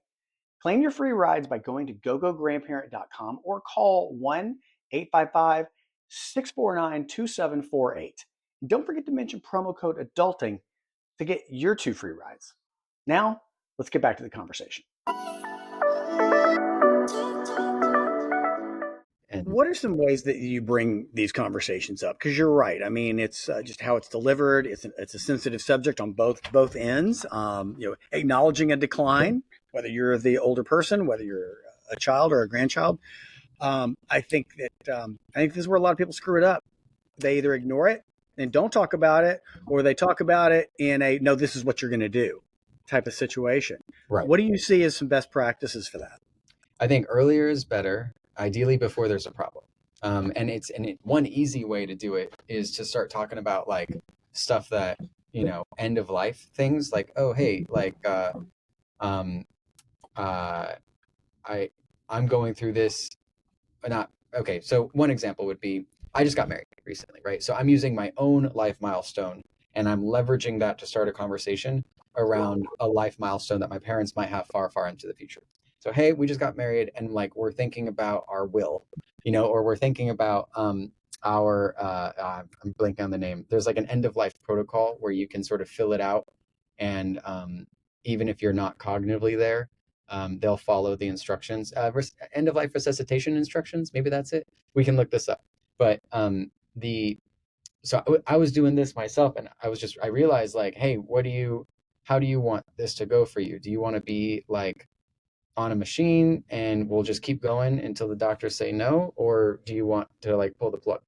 Speaker 1: Claim your free rides by going to GoGoGrandparent.com or call 1-855-649-2748. And don't forget to mention promo code ADULTING to get your 2 free rides. Now, let's get back to the conversation.
Speaker 2: And
Speaker 1: What are some ways that you bring these conversations up? Because you're right. I mean, it's just how it's delivered. It's a sensitive subject on both ends. Acknowledging a decline, whether you're the older person, whether you're a child or a grandchild. I think this is where a lot of people screw it up. They either ignore it and don't talk about it, or they talk about it in a no, this is what you're going to do type of situation.
Speaker 2: right.
Speaker 1: What do you see as some best practices for that?
Speaker 2: I think earlier is better, ideally before there's a problem. One easy way to do it is to start talking about like stuff that, end of life things like, oh, hey, like, I'm going through this, not, okay. So one example would be, I just got married recently, right? So I'm using my own life milestone and I'm leveraging that to start a conversation around a life milestone that my parents might have far, far into the future. So, hey, we just got married and like we're thinking about our will, or we're thinking about I'm blanking on the name. There's like an end of life protocol where you can sort of fill it out, and even if you're not cognitively there, they'll follow the instructions. End of life resuscitation instructions, maybe that's it. We can look this up. But I was doing this myself, and I realized like, hey, how do you want this to go for you? Do you want to be like on a machine and we'll just keep going until the doctors say no, or do you want to like pull the plug?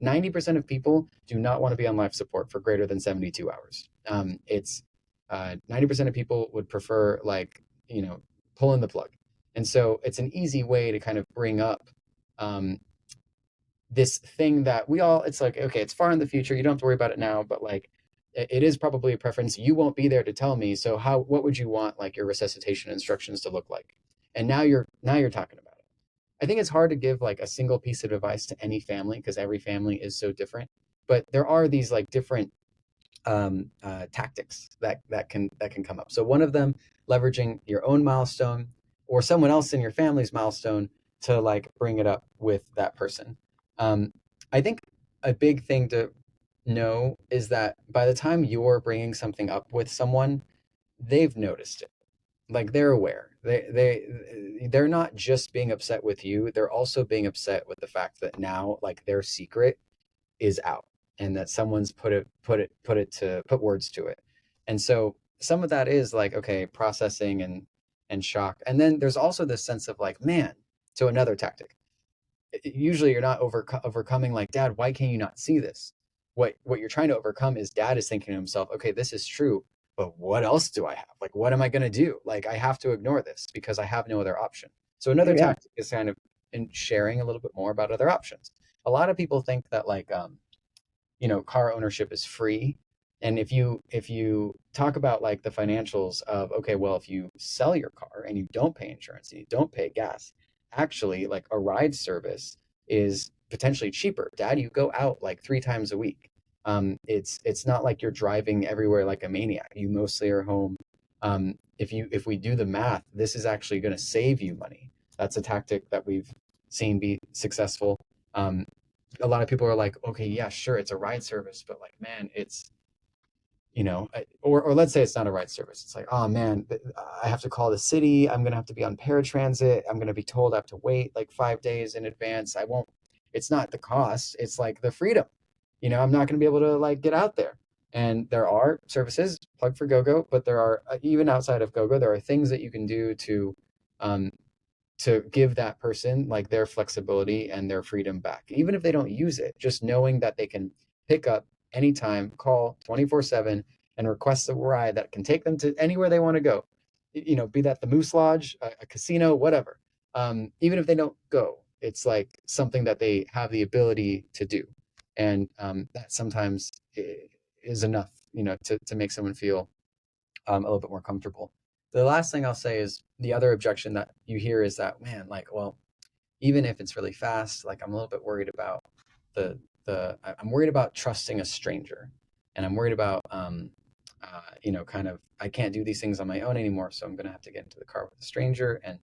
Speaker 2: 90% of people do not want to be on life support for greater than 72 hours. It's 90% of people would prefer like, pulling the plug. And so it's an easy way to kind of bring up this thing that it's like, okay, it's far in the future. You don't have to worry about it now, but like, it is probably a preference. You won't be there to tell me. So what would you want like your resuscitation instructions to look like? And now you're talking about it. I think it's hard to give like a single piece of advice to any family because every family is so different. But there are these like different tactics that can come up. So one of them, leveraging your own milestone or someone else in your family's milestone to like bring it up with that person. I think a big thing to know is that by the time you're bringing something up with someone, they've noticed it. Like they're aware. They're not just being upset with you. They're also being upset with the fact that now like their secret is out and that someone's put words to it. And so some of that is like, okay, processing and shock. And then there's also this sense of like, man, so another tactic. Usually you're not overcoming like, dad, why can you not see this? What you're trying to overcome is dad is thinking to himself, okay, this is true, but what else do I have? Like, what am I going to do? Like, I have to ignore this because I have no other option. So another
Speaker 1: Yeah.
Speaker 2: tactic is kind of in sharing a little bit more about other options. A lot of people think that like, car ownership is free. And if you talk about like the financials of, okay, well, if you sell your car and you don't pay insurance and you don't pay gas, actually like a ride service is potentially cheaper. Dad, you go out like 3 times a week. It's not like you're driving everywhere like a maniac. You mostly are home. If we do the math, this is actually going to save you money. That's a tactic that we've seen be successful. A lot of people are like, okay, yeah, sure, it's a ride service, but like, man, it's, or let's say it's not a ride service. It's like, oh man, I have to call the city. I'm going to have to be on paratransit. I'm going to be told I have to wait like 5 days in advance. It's not the cost. It's like the freedom. I'm not going to be able to like get out there. And there are services, plug for GoGo, but there are, even outside of GoGo, there are things that you can do to give that person like their flexibility and their freedom back. Even if they don't use it, just knowing that they can pick up anytime, call 24/7 and request a ride that can take them to anywhere they want to go. be that the Moose Lodge, a casino, whatever. Even if they don't go, it's like something that they have the ability to do, and that sometimes is enough, to make someone feel a little bit more comfortable. The last thing I'll say is the other objection that you hear is that, man, like, well, even if it's really fast, like I'm a little bit worried about I'm worried about trusting a stranger, and I'm worried about kind of I can't do these things on my own anymore, so I'm gonna have to get into the car with a stranger, and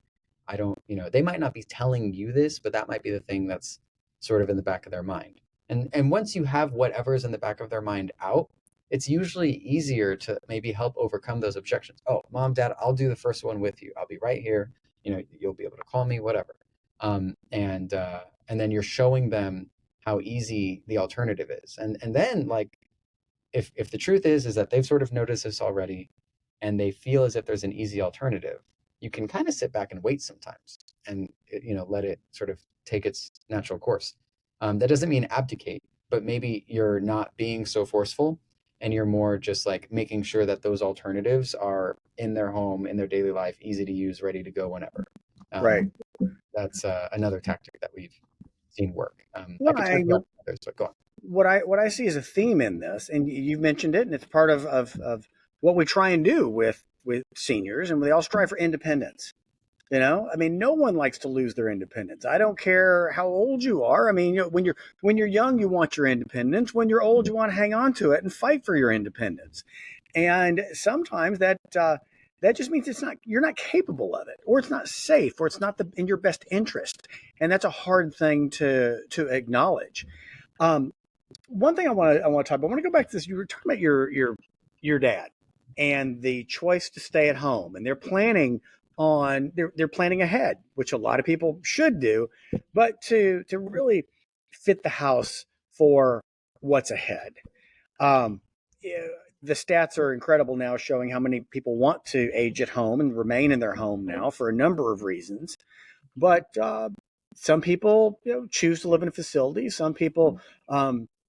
Speaker 2: I don't, they might not be telling you this, but that might be the thing that's sort of in the back of their mind. And once you have whatever's in the back of their mind out, it's usually easier to maybe help overcome those objections. Oh, mom, dad, I'll do the first one with you. I'll be right here. You'll be able to call me, whatever. And then you're showing them how easy the alternative is. And then, like, if the truth is that they've sort of noticed this already, and they feel as if there's an easy alternative, you can kind of sit back and wait sometimes, and let it sort of take its natural course. That doesn't mean abdicate, but maybe you're not being so forceful, and you're more just like making sure that those alternatives are in their home, in their daily life, easy to use, ready to go whenever.
Speaker 1: Right.
Speaker 2: That's another tactic that we've seen work. I
Speaker 1: Well,
Speaker 2: could talk about others, but go on.
Speaker 1: what I see as a theme in this, and you've mentioned it, and it's part of what we try and do with seniors, and they all strive for independence. I mean, no one likes to lose their independence. I don't care how old you are. I mean, when you're young, you want your independence. When you're old, you want to hang on to it and fight for your independence. And sometimes that just means you're not capable of it, or it's not safe, or it's not in your best interest. And that's a hard thing to acknowledge. Um, One thing I want to talk about. I want to go back to this. You were talking about your dad and the choice to stay at home, and they're planning ahead, which a lot of people should do, but to really fit the house for what's ahead. Um, yeah, the stats are incredible now, showing how many people want to age at home and remain in their home now for a number of reasons. But some people, choose to live in a facility. Some people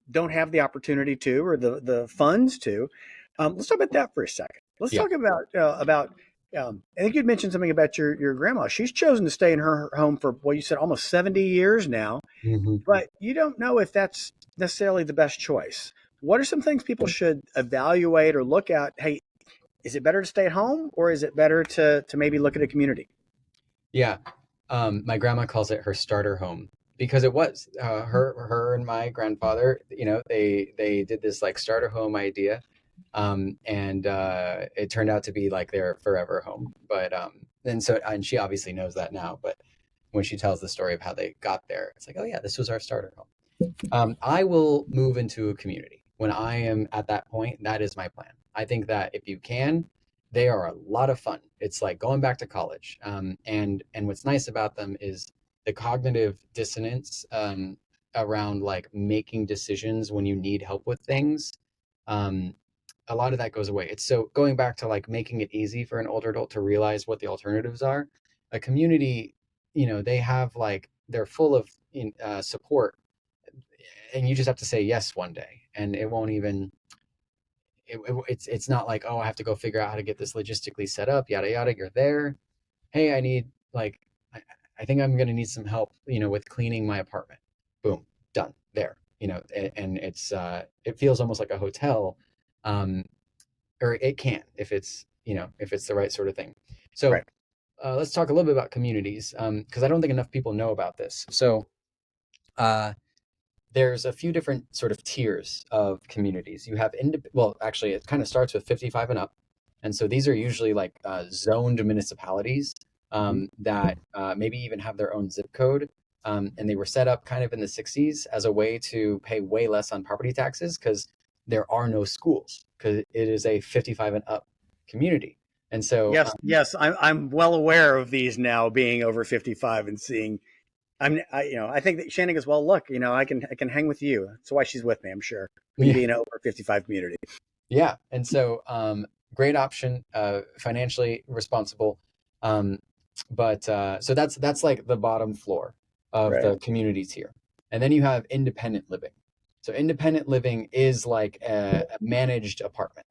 Speaker 1: don't have the opportunity to, or the funds to. Let's talk about that for a second. Let's
Speaker 2: Yeah.
Speaker 1: talk about. I think you'd mentioned something about your grandma. She's chosen to stay in her home for, well, you said almost 70 years now,
Speaker 2: Hmm.
Speaker 1: but you don't know if that's necessarily the best choice. What are some things people should evaluate or look at? Hey, is it better to stay at home, or is it better to maybe look at a community?
Speaker 2: Yeah. My grandma calls it her starter home, because it was her and my grandfather. They did this like starter home idea, and it turned out to be like their forever home. But and she obviously knows that now. But when she tells the story of how they got there, it's like, oh yeah, this was our starter home. I will move into a community when I am at that point. That is my plan. I think that if you can, they are a lot of fun. It's like going back to college. And what's nice about them is the cognitive dissonance around like making decisions when you need help with things. Um, a lot of that goes away. It's so going back to like making it easy for an older adult to realize what the alternatives are. A community, they have like they're full of support, and you just have to say yes one day, and it won't even it's not like, oh, I have to go figure out how to get this logistically set up, yada yada. You're there. Hey, I need like I think I'm going to need some help, with cleaning my apartment. Boom, done there. And it feels almost like a hotel, um or it can, if it's the right sort of thing. So
Speaker 1: Right.
Speaker 2: let's talk a little bit about communities, because I don't think enough people know about this. So uh there's a few different sort of tiers of communities. You have well, actually, it kind of starts with 55 and up, and so these are usually like zoned municipalities,
Speaker 1: Mhm.
Speaker 2: that maybe even have their own zip code, and they were set up kind of in the 60s as a way to pay way less on property taxes because there are no schools, because it is a 55 and up community, and so
Speaker 1: Yes, yes, I'm well aware of these now, being over 55 and seeing. I think that Shannon goes, well, look, I can hang with you. That's why she's with me. I'm sure we can
Speaker 2: yeah.
Speaker 1: be in an over 55 community.
Speaker 2: Yeah, and so great option, financially responsible, um, but so that's like the bottom floor of
Speaker 1: Right.
Speaker 2: the community tier, and then you have independent living. So independent living is like a managed apartment.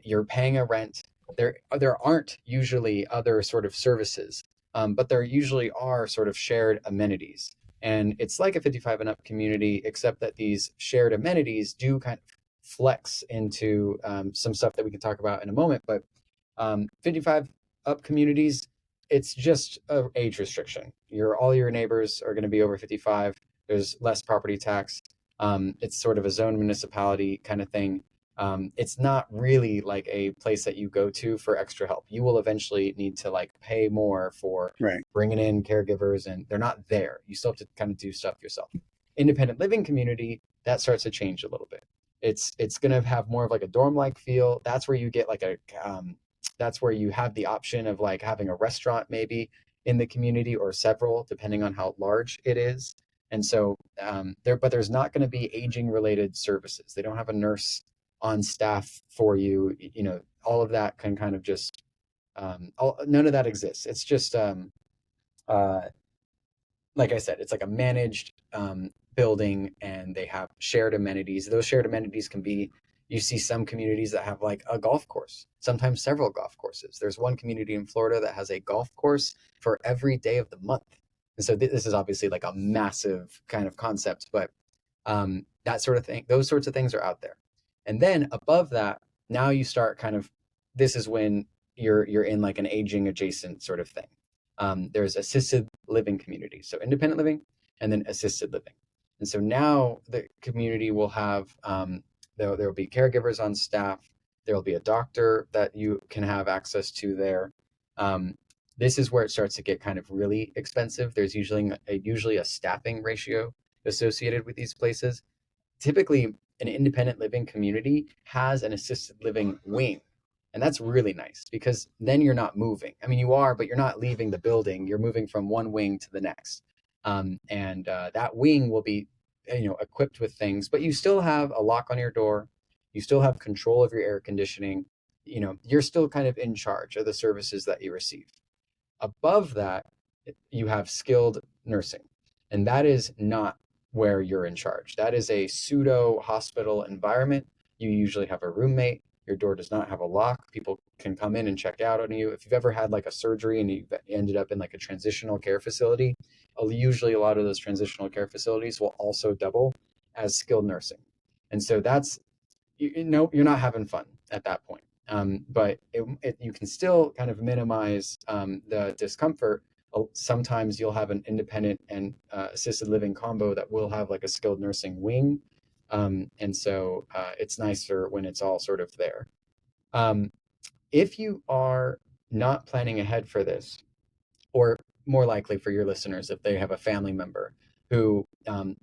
Speaker 2: You're paying a rent, there aren't usually other sort of services, but there usually are sort of shared amenities. And it's like a 55 and up community, except that these shared amenities do kind of flex into some stuff that we can talk about in a moment. But 55 up communities, it's just a age restriction. All your neighbors are going to be over 55. There's less property tax. It's sort of a zone municipality kind of thing. It's not really like a place that you go to for extra help. You will eventually need to like pay more for
Speaker 1: Right.
Speaker 2: bringing in caregivers, and they're not there. You still have to kind of do stuff yourself. Independent living community, that starts to change a little bit. It's going to have more of like a dorm-like feel. That's where you get like that's where you have the option of like having a restaurant maybe in the community, or several, depending on how large it is. And so but there's not going to be aging related services. They don't have a nurse on staff for you. You know, all of that can kind of just none of that exists. It's just uh, like I said, it's like a managed building, and they have shared amenities. Those shared amenities can be, you see some communities that have like a golf course, sometimes several golf courses. There's one community in Florida that has a golf course for every day of the month. And so this is obviously like a massive kind of concept, but that sort of thing, those sorts of things are out there. And then above that, now you start kind of, this is when you're in like an aging adjacent sort of thing. There's assisted living communities, so independent living and then assisted living. And so now the community will have, there will be caregivers on staff. There will be a doctor that you can have access to there. This is where it starts to get kind of really expensive. There's usually a staffing ratio associated with these places. Typically, an independent living community has an assisted living wing. And that's really nice because then you're not moving. I mean, you are, but you're not leaving the building. You're moving from one wing to the next. That wing will be, equipped with things, but you still have a lock on your door. You still have control of your air conditioning. You're still kind of in charge of the services that you receive. Above that, you have skilled nursing, and that is not where you're in charge. That is a pseudo hospital environment. You usually have a roommate. Your door does not have a lock. People can come in and check out on you. If you've ever had like a surgery and you've ended up in like a transitional care facility, usually a lot of those transitional care facilities will also double as skilled nursing. And so that's, you're not having fun at that point. But you can still kind of minimize the discomfort. Sometimes you'll have an independent and assisted living combo that will have like a skilled nursing wing. And so it's nicer when it's all sort of there. If you are not planning ahead for this, or more likely for your listeners, if they have a family member who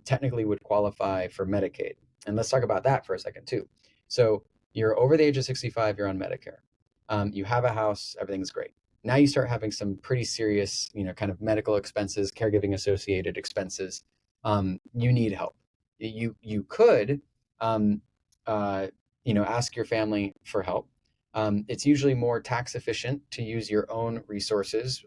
Speaker 2: technically would qualify for Medicaid, and let's talk about that for a second too. So you're over the age of 65, you're on Medicare. You have a house, everything's great. Now you start having some pretty serious, kind of medical expenses, caregiving associated expenses. You need help. You could, ask your family for help. It's usually more tax efficient to use your own resources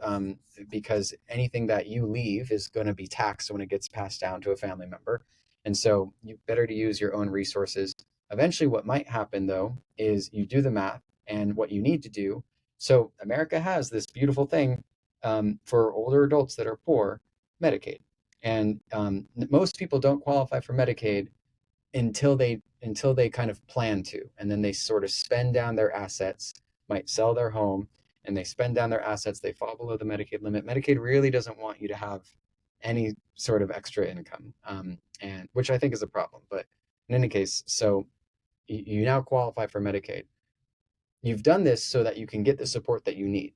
Speaker 2: because anything that you leave is going to be taxed when it gets passed down to a family member. And so you better to use your own resources. Eventually, what might happen, though, is you do the math and what you need to do. So America has this beautiful thing for older adults that are poor, Medicaid. And most people don't qualify for Medicaid until they kind of plan to, and then they sort of spend down their assets, might sell their home, and they spend down their assets. They fall below the Medicaid limit. Medicaid really doesn't want you to have any sort of extra income, and which I think is a problem. But in any case, so you now qualify for Medicaid. You've done this so that you can get the support that you need.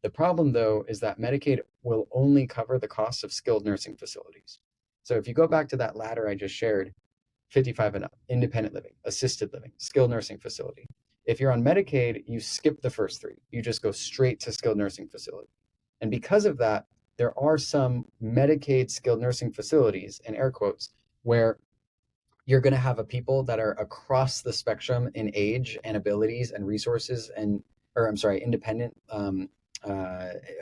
Speaker 2: The problem, though, is that Medicaid will only cover the cost of skilled nursing facilities. So if you go back to that ladder I just shared, 55 and up, independent living, assisted living, skilled nursing facility. If you're on Medicaid, you skip the first three. You just go straight to skilled nursing facility. And because of that, there are some Medicaid skilled nursing facilities, in air quotes, where you're going to have a people that are across the spectrum in age and abilities and resources independent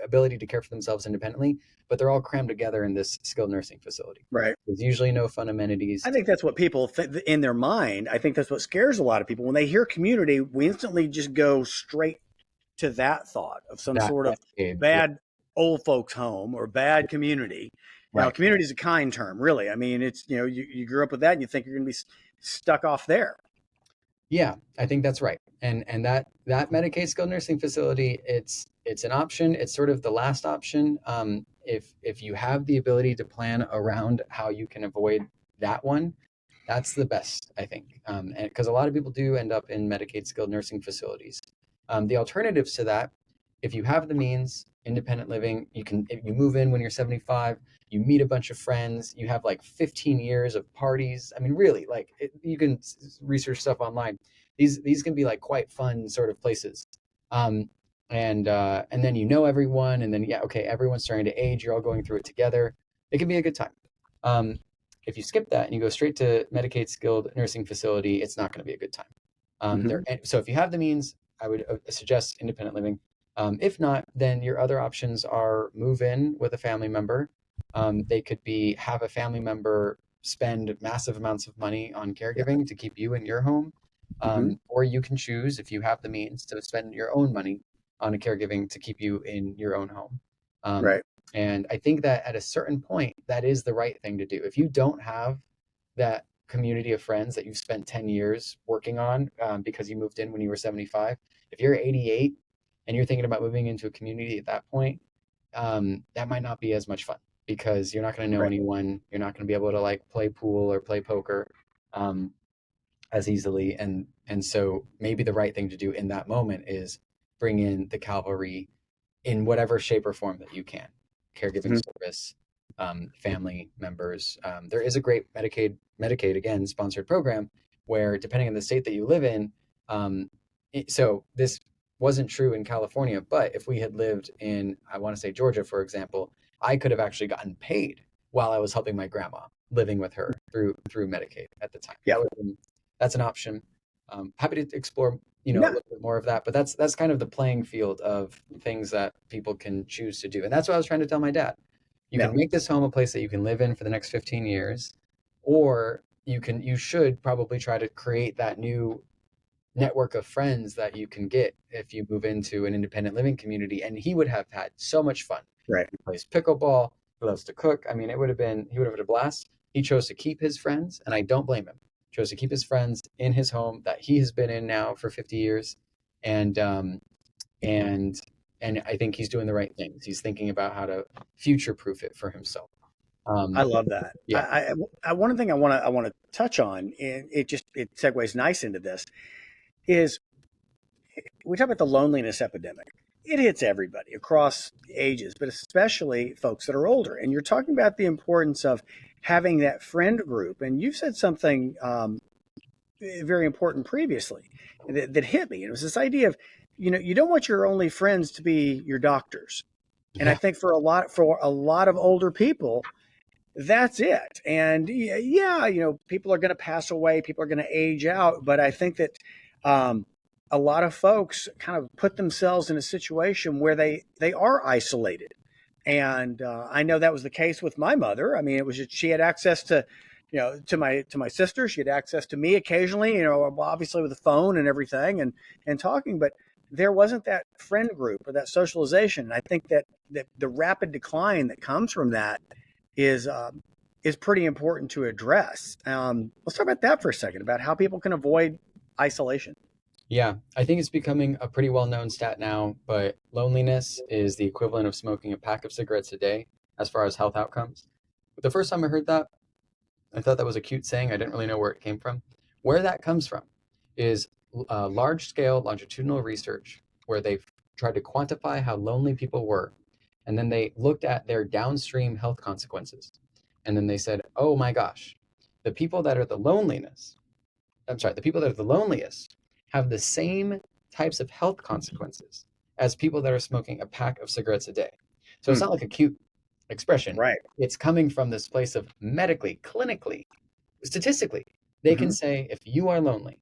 Speaker 2: ability to care for themselves independently, but they're all crammed together in this skilled nursing facility.
Speaker 1: Right.
Speaker 2: There's usually no fun amenities.
Speaker 1: I think that's what people think in their mind. I think that's what scares a lot of people. When they hear community, we instantly just go straight to that thought of some
Speaker 2: That
Speaker 1: sort of
Speaker 2: decade, yeah,
Speaker 1: bad old folks home or bad community. Now,
Speaker 2: right.
Speaker 1: community is a kind term, really. I mean, it's, you grew up with that and you think you're going to be stuck off there.
Speaker 2: Yeah, I think that's right. And that Medicaid skilled nursing facility, it's an option. It's sort of the last option. If you have the ability to plan around how you can avoid that one, that's the best, I think. And because a lot of people do end up in Medicaid skilled nursing facilities. The alternatives to that, if you have the means, independent living, if you move in when you're 75, you meet a bunch of friends, you have like 15 years of parties. I mean, really, like you can research stuff online. These can be like quite fun sort of places. Um, and then you know everyone, and then yeah, okay, everyone's starting to age. You're all going through it together. It can be a good time. Um, if you skip that and you go straight to Medicaid skilled nursing facility, it's not going to be a good time.
Speaker 1: Hmm.
Speaker 2: So if you have the means, I would suggest independent living. If not, then your other options are move in with a family member. They could be have a family member spend massive amounts of money on
Speaker 1: Yeah.
Speaker 2: caregiving to keep you in your home.
Speaker 1: Hmm.
Speaker 2: Or you can choose, if you have the means, to spend your own money on a caregiving to keep you in your own home. Um,
Speaker 1: Right.
Speaker 2: and I think that at a certain point, that is the right thing to do. If you don't have that community of friends that you've spent 10 years working on because you moved in when you were 75, if you're 88 and you're thinking about moving into a community at that point, that might not be as much fun because you're not going to know
Speaker 1: Right.
Speaker 2: anyone. You're not going to be able to like play pool or play poker um, as easily. And so maybe the right thing to do in that moment is bring in the cavalry in whatever shape or form that you can. Caregiving
Speaker 1: Hmm.
Speaker 2: service, family members. There is a great Medicaid again sponsored program where, depending on the state that you live in, so this wasn't true in California, but if we had lived in, I want to say Georgia, for example, I could have actually gotten paid while I was helping my grandma living with her through Medicaid at the time.
Speaker 1: Yeah.
Speaker 2: That's an option. Happy to explore a
Speaker 1: No.
Speaker 2: little bit more of that, but that's kind of the playing field of things that people can choose to do. And that's what I was trying to tell my dad. You can
Speaker 1: No.
Speaker 2: make this home a place that you can live in for the next 15 years, or you should probably try to create that new network of friends that you can get if you move into an independent living community. And he would have had so much fun.
Speaker 1: Right.
Speaker 2: He plays pickleball, he loves to cook. I mean, he would have had a blast. He chose to keep his friends, and I don't blame him. Chose to keep his friends in his home that he has been in now for 50 years. And and and I think he's doing the right things. He's thinking about how to future proof it for himself.
Speaker 1: I
Speaker 2: Um,
Speaker 1: love that.
Speaker 2: yeah,
Speaker 1: One thing I want to touch on, and it segues nice into this, is we talk about the loneliness epidemic. It hits everybody across ages, but especially folks that are older. And you're talking about the importance of having that friend group. And you've said something very important previously that hit me. It was this idea of, you don't want your only friends to be your doctors. And I
Speaker 2: yeah,
Speaker 1: think for a lot of older people, that's it. And yeah, people are going to pass away, people are going to age out, but I think that um, a lot of folks kind of put themselves in a situation where they are isolated. And I know that was the case with my mother. I mean, it was just, she had access to, to my sister. She had access to me occasionally, obviously with the phone and everything, and talking. But there wasn't that friend group or that socialization. And I think that the rapid decline that comes from that is is pretty important to address. Let's talk about that for a second, about how people can avoid isolation.
Speaker 2: yeah. I think it's becoming a pretty well-known stat now, but loneliness is the equivalent of smoking a pack of cigarettes a day as far as health outcomes. But the first time I heard that, I thought that was a cute saying. I didn't really know where it came from. Where that comes from is large scale longitudinal research where they've tried to quantify how lonely people were. And then they looked at their downstream health consequences. And then they said, oh my gosh, the people that are the loneliness, I'm sorry, the people that are the loneliest have the same types of health consequences as people that are smoking a pack of cigarettes a day. So it's
Speaker 1: Hmm.
Speaker 2: not like a cute expression.
Speaker 1: Right.
Speaker 2: It's coming from this place of medically, clinically, statistically. They can
Speaker 1: Hmm.
Speaker 2: say if you are lonely,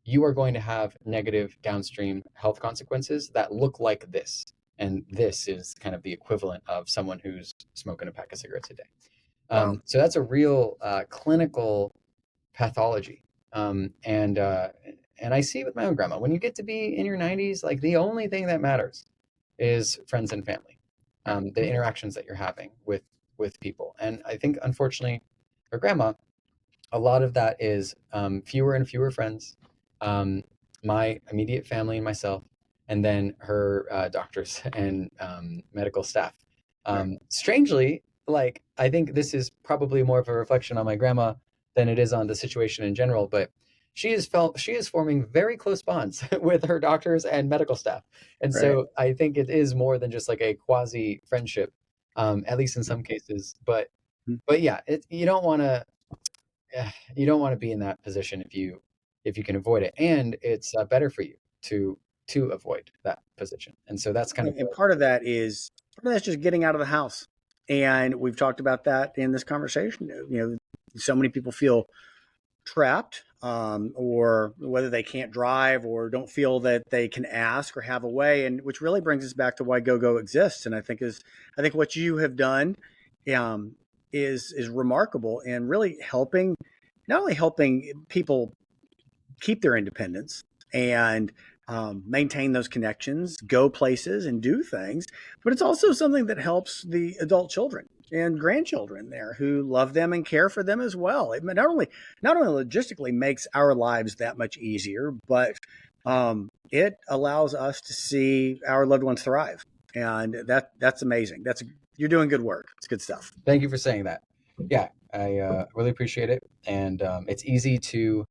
Speaker 2: you are going to have negative downstream health consequences that look like this. And this is kind of the equivalent of someone who's smoking a pack of cigarettes a day.
Speaker 1: Wow.
Speaker 2: So that's a real clinical pathology. Um, and uh, And I see with my own grandma, when you get to be in your 90s, like the only thing that matters is friends and family, the interactions that you're having with people. And I think, unfortunately, for grandma, a lot of that is fewer and fewer friends, um, my immediate family and myself, and then her doctors and medical staff.
Speaker 1: Right.
Speaker 2: Strangely, like I think this is probably more of a reflection on my grandma than it is on the situation in general, but she is forming very close bonds with her doctors and medical staff, and
Speaker 1: Right.
Speaker 2: so I think it is more than just like a quasi friendship, at least in some cases. But yeah, you don't want to be in that position if you can avoid it, and it's better for you to avoid that position. And so that's kind of
Speaker 1: And part of that's just getting out of the house. And we've talked about that in this conversation. So many people feel trapped, or whether they can't drive or don't feel that they can ask or have a way, and which really brings us back to why GoGo exists. And I think what you have done um, is remarkable and really helping, not only helping people keep their independence and maintain those connections, go places and do things. But it's also something that helps the adult children and grandchildren there who love them and care for them as well. It not only logistically makes our lives that much easier, but it allows us to see our loved ones thrive, and that's amazing. You're doing good work. It's good stuff.
Speaker 2: Thank you for saying that. Yeah, I really appreciate it, and it's easy to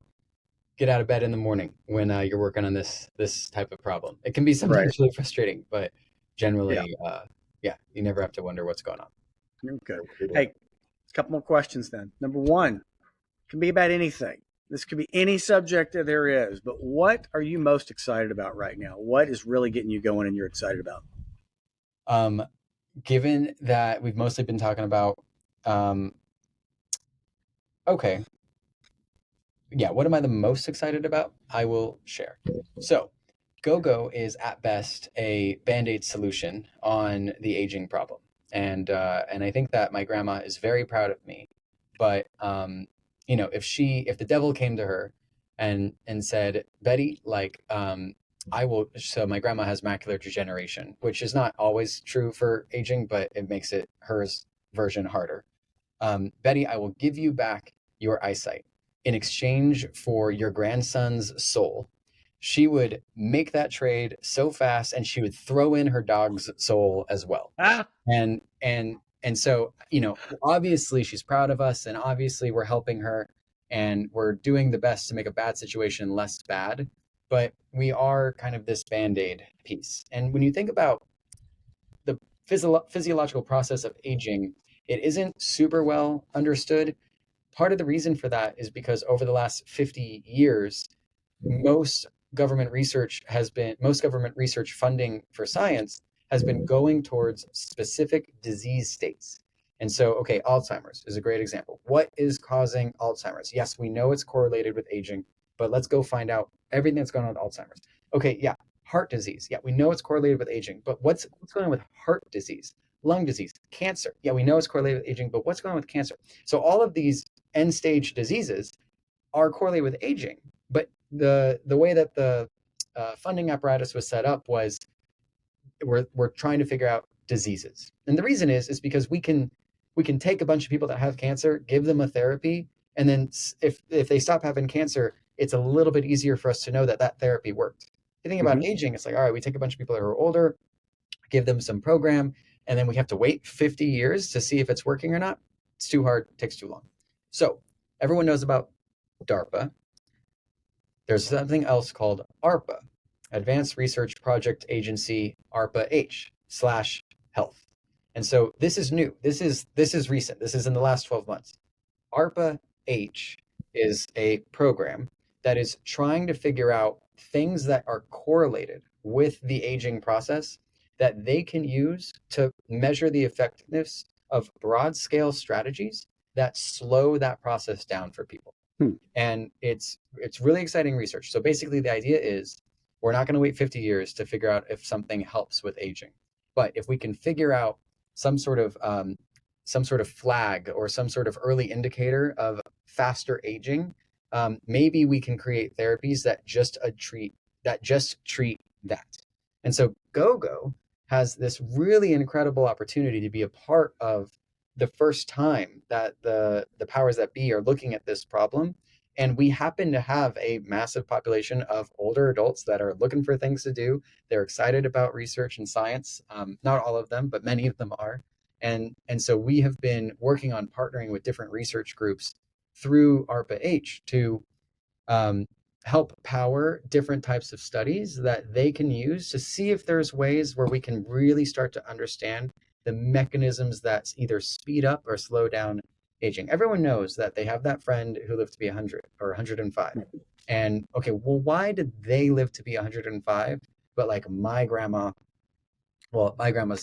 Speaker 2: get out of bed in the morning when you're working on this type of problem. It can be
Speaker 1: Right.
Speaker 2: sometimes really frustrating, but
Speaker 1: Yeah.
Speaker 2: generally, yeah, you never have to wonder what's going on.
Speaker 1: Good. Hey, a couple more questions then. Number one, can be about anything. This could be any subject that there is, but what are you most excited about right now? What is really getting you going and you're excited about?
Speaker 2: Um, Given that we've mostly been talking about, um, okay, yeah, what am I the most excited about? I will share. So, GoGo is at best a band-aid solution on the aging problem, and I think that my grandma is very proud of me. But if the devil came to her and said, Betty, like, I will. So my grandma has macular degeneration, which is not always true for aging, but it makes it hers version harder. Betty, I will give you back your eyesight in exchange for your grandson's soul. She would make that trade so fast, and she would throw in her dog's soul as well.
Speaker 1: Ah,
Speaker 2: And so, obviously she's proud of us, and obviously we're helping her, and we're doing the best to make a bad situation less bad. But we are kind of this band-aid piece. And when you think about the physiological process of aging, it isn't super well understood. Part of the reason for that is because over the last 50 years, most most government research funding for science has been going towards specific disease states. And so, okay, Alzheimer's is a great example. What is causing Alzheimer's? Yes, we know it's correlated with aging, but let's go find out everything that's going on with Alzheimer's. Okay, yeah, heart disease. Yeah, we know it's correlated with aging, but what's going on with heart disease? Lung disease, cancer. Yeah, we know it's correlated with aging, but what's going on with cancer? So all of these end stage diseases are correlated with aging, but the way that the funding apparatus was set up was we're trying to figure out diseases, and the reason is because we can take a bunch of people that have cancer, give them a therapy, and then if they stop having cancer, it's a little bit easier for us to know that that therapy worked. The thing about
Speaker 1: mhm.
Speaker 2: aging, it's like, all right, we take a bunch of people that are older, give them some program, and then we have to wait 50 years to see if it's working or not. It's too hard, takes too long. So everyone knows about DARPA. There's something else called ARPA, Advanced Research Project Agency, ARPA-H/Health. And so this is new. This is recent. This is in the last 12 months. ARPA-H is a program that is trying to figure out things that are correlated with the aging process that they can use to measure the effectiveness of broad scale strategies that slow that process down for people.
Speaker 1: Hmm.
Speaker 2: And it's really exciting research. So basically the idea is we're not going to wait 50 years to figure out if something helps with aging, but if we can figure out some sort of flag or some sort of early indicator of faster aging, maybe we can create therapies that just treat that. And so GoGo has this really incredible opportunity to be a part of the first time that the powers that be are looking at this problem. And we happen to have a massive population of older adults that are looking for things to do. They're excited about research and science. Not all of them, but many of them are. And so we have been working on partnering with different research groups through ARPA-H to um, help power different types of studies that they can use to see if there's ways where we can really start to understand the mechanisms that either speed up or slow down aging. Everyone knows that they have that friend who lived to be 100 or 105. And okay, well, why did they live to be 105? But like my grandma, well, my grandma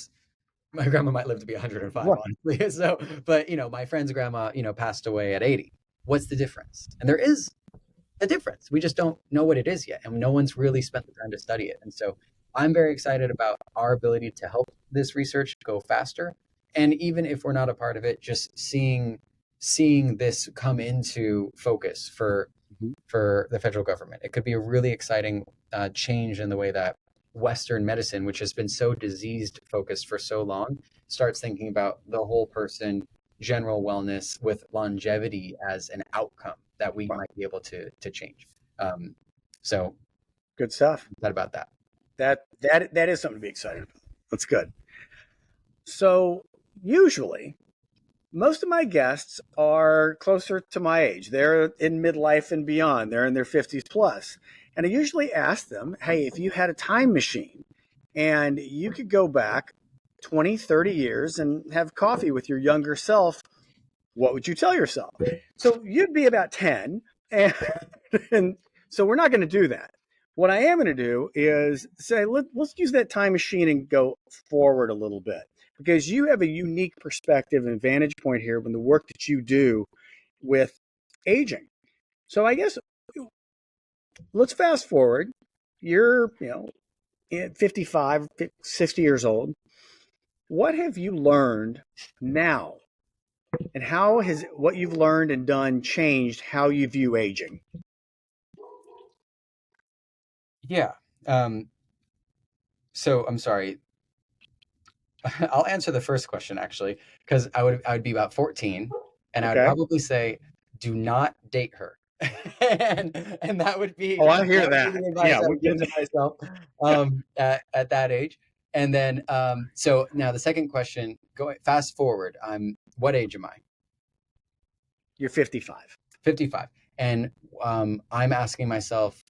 Speaker 2: might live to be 105,
Speaker 1: Right.
Speaker 2: honestly. So, but my friend's grandma, passed away at 80. What's the difference? And there is a difference. We just don't know what it is yet, and no one's really spent the time to study it. And so I'm very excited about our ability to help this research go faster. And even if we're not a part of it, just seeing this come into focus
Speaker 1: Mhm.
Speaker 2: for the federal government, it could be a really exciting change in the way that Western medicine, which has been so diseased focused for so long, starts thinking about the whole person, general wellness with longevity as an outcome that we
Speaker 1: Wow.
Speaker 2: might be able to change. Um, so
Speaker 1: Good stuff.
Speaker 2: that about that.
Speaker 1: That is something to be excited about. That's good. So usually, most of my guests are closer to my age. They're in midlife and beyond. They're in their 50s plus. And I usually ask them, hey, if you had a time machine and you could go back 20, 30 years and have coffee with your younger self, what would you tell yourself? So you'd be about 10. And, and so we're not going to do that. What I am going to do is say, let's use that time machine and go forward a little bit because you have a unique perspective and vantage point here when the work that you do with aging. So I guess let's fast forward. You're, 55, 60 years old. What have you learned now? And how has what you've learned and done changed how you view aging?
Speaker 2: Yeah. Um, so I'm sorry. I'll answer the first question actually, because I would be about 14, and I would
Speaker 1: Okay.
Speaker 2: probably say, do not date her. And that would be
Speaker 1: Oh, I hear
Speaker 2: that would be
Speaker 1: that.
Speaker 2: the advice
Speaker 1: Yeah,
Speaker 2: I
Speaker 1: we
Speaker 2: would give
Speaker 1: get
Speaker 2: to myself
Speaker 1: yeah.
Speaker 2: at that age. And then so now the second question, going fast forward, what age am I?
Speaker 1: You're 55.
Speaker 2: 55. And I'm asking myself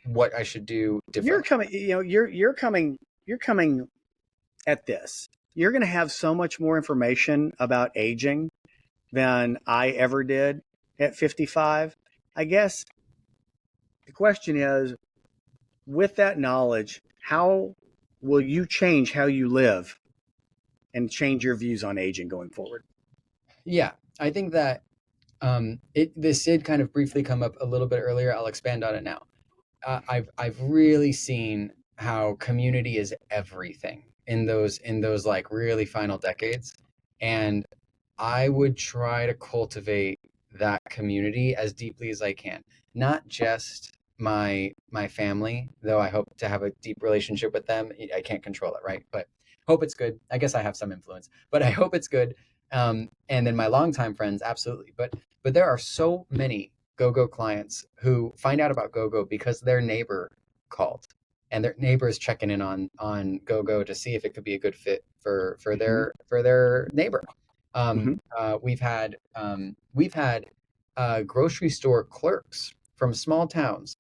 Speaker 2: what I should do
Speaker 1: You're
Speaker 2: differently.
Speaker 1: coming, you're coming at this. You're going to have so much more information about aging than I ever did at 55. I guess the question is, with that knowledge, how will you change how you live and change your views on aging going forward?
Speaker 2: Yeah, I think that this did kind of briefly come up a little bit earlier. I'll expand on it now. I've really seen how community is everything in those like really final decades, and I would try to cultivate that community as deeply as I can. Not just my family, though I hope to have a deep relationship with them. I can't control it, right? But hope it's good. I guess I have some influence, but I hope it's good. And then my longtime friends, absolutely. But there are so many GoGo clients who find out about GoGo because their neighbor called, and their neighbor is checking in on GoGo to see if it could be a good fit for
Speaker 1: Mm-hmm.
Speaker 2: their neighbor.
Speaker 1: Mm-hmm.
Speaker 2: We've had grocery store clerks from small towns,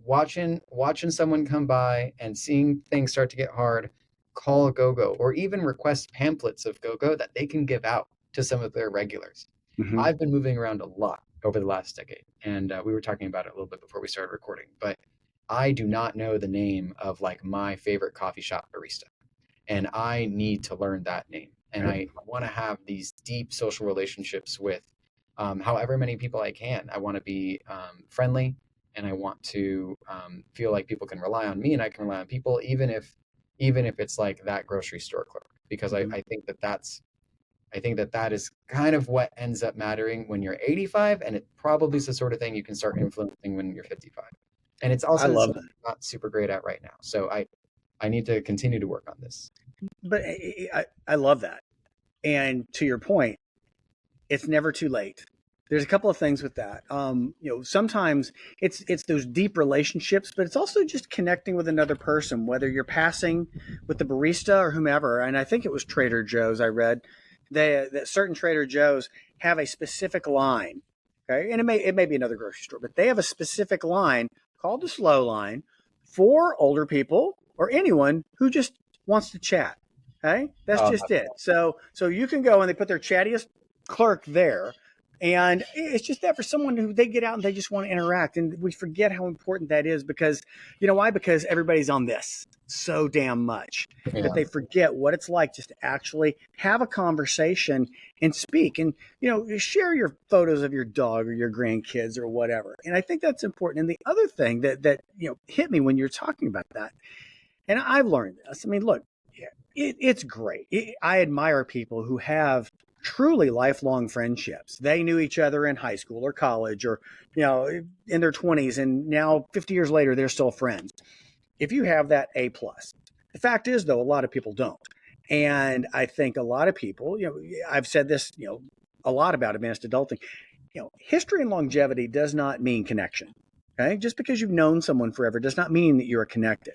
Speaker 2: watching someone come by and seeing things start to get hard, call GoGo or even request pamphlets of GoGo that they can give out to some of their regulars.
Speaker 1: Mm-hmm.
Speaker 2: I've been moving around a lot over the last decade, and we were talking about it a little bit before we started recording, but I do not know the name of like my favorite coffee shop barista, and I need to learn that name. And I want to have these deep social relationships with however many people I can. I want to be friendly, and I want to feel like people can rely on me, and I can rely on people, even if it's like that grocery store clerk, because
Speaker 1: Mm-hmm.
Speaker 2: I think I think that that is kind of what ends up mattering when you're 85, and it probably is the sort of thing you can start influencing when you're 55. And it's
Speaker 1: I
Speaker 2: also
Speaker 1: love
Speaker 2: something
Speaker 1: that.
Speaker 2: I'm not super great at right now. So I need to continue to work on this.
Speaker 1: But I love that. And to your point, it's never too late. There's a couple of things with that. Sometimes it's those deep relationships, but it's also just connecting with another person, whether you're passing with the barista or whomever. And I think it was Trader Joe's. I read that certain Trader Joe's have a specific line. Okay, and it may be another grocery store, but they have a specific line called the slow line for older people or anyone who just wants to chat. Okay, that's
Speaker 2: Uh,
Speaker 1: just it. So you can go and they put their chattiest clerk there, and it's just that for someone who they get out and they just want to interact, and we forget how important that is because you know why? Because everybody's on this so damn much that
Speaker 2: yeah.
Speaker 1: they forget what it's like just to actually have a conversation and speak, and share your photos of your dog or your grandkids or whatever. And I think that's important. And the other thing that hit me when you're talking about that, and I've learned this. I mean, look, it's great. I admire people who have truly lifelong friendships. They knew each other in high school or college or, in their 20s, and now 50 years later, they're still friends. If you have that, A plus. The fact is, though, a lot of people don't. And I think a lot of people, I've said this, a lot about advanced adulting. History and longevity does not mean connection. Okay. Just because you've known someone forever does not mean that you're connected.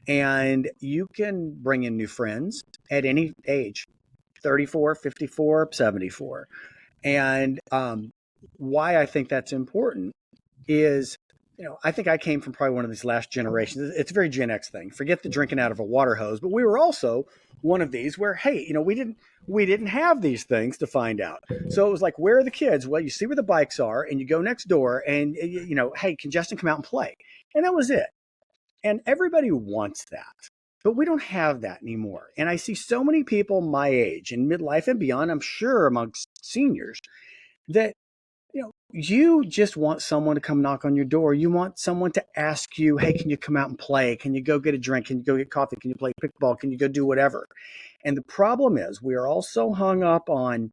Speaker 1: And you can bring in new friends at any age, 34, 54, 74. And why I think that's important is, I think I came from probably one of these last generations. It's a very Gen X thing. Forget the drinking out of a water hose, but we were also one of these where, hey, we didn't have these things to find out. So it was like, where are the kids? Well, you see where the bikes are, and you go next door, and hey, can Justin come out and play? And that was it. And everybody wants that. But we don't have that anymore. And I see so many people my age in midlife and beyond, I'm sure amongst seniors, that you just want someone to come knock on your door. You want someone to ask you, hey, can you come out and play? Can you go get a drink? Can you go get coffee? Can you play pickleball? Can you go do whatever? And the problem is we are all so hung up on,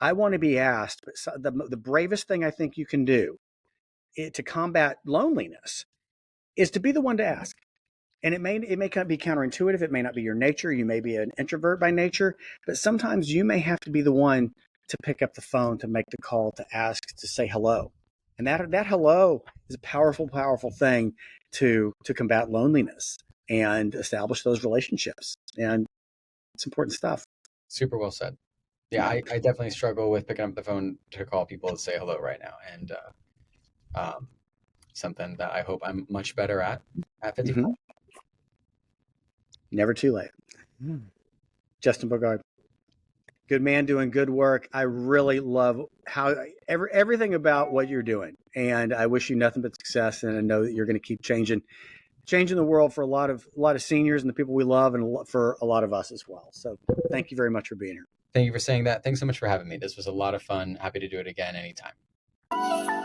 Speaker 1: I want to be asked. But the bravest thing I think you can do to combat loneliness is to be the one to ask. And it may kind of be counterintuitive. It may not be your nature. You may be an introvert by nature, but sometimes you may have to be the one to pick up the phone, to make the call, to ask, to say hello. And that hello is a powerful, powerful thing to combat loneliness and establish those relationships. And it's important stuff.
Speaker 2: Super well said. Yeah,
Speaker 1: Yeah.
Speaker 2: I definitely struggle with picking up the phone to call people to say hello right now, and um, something that I hope I'm much better at 55.
Speaker 1: Hmm. Never too late. Justin Boogaard, good man doing good work. I really love how everything about what you're doing, and I wish you nothing but success. And I know that you're going to keep changing the world for a lot of seniors and the people we love, and for a lot of us as well. So thank you very much for being here.
Speaker 2: Thank you for saying that. Thanks so much for having me. This was a lot of fun. Happy to do it again anytime.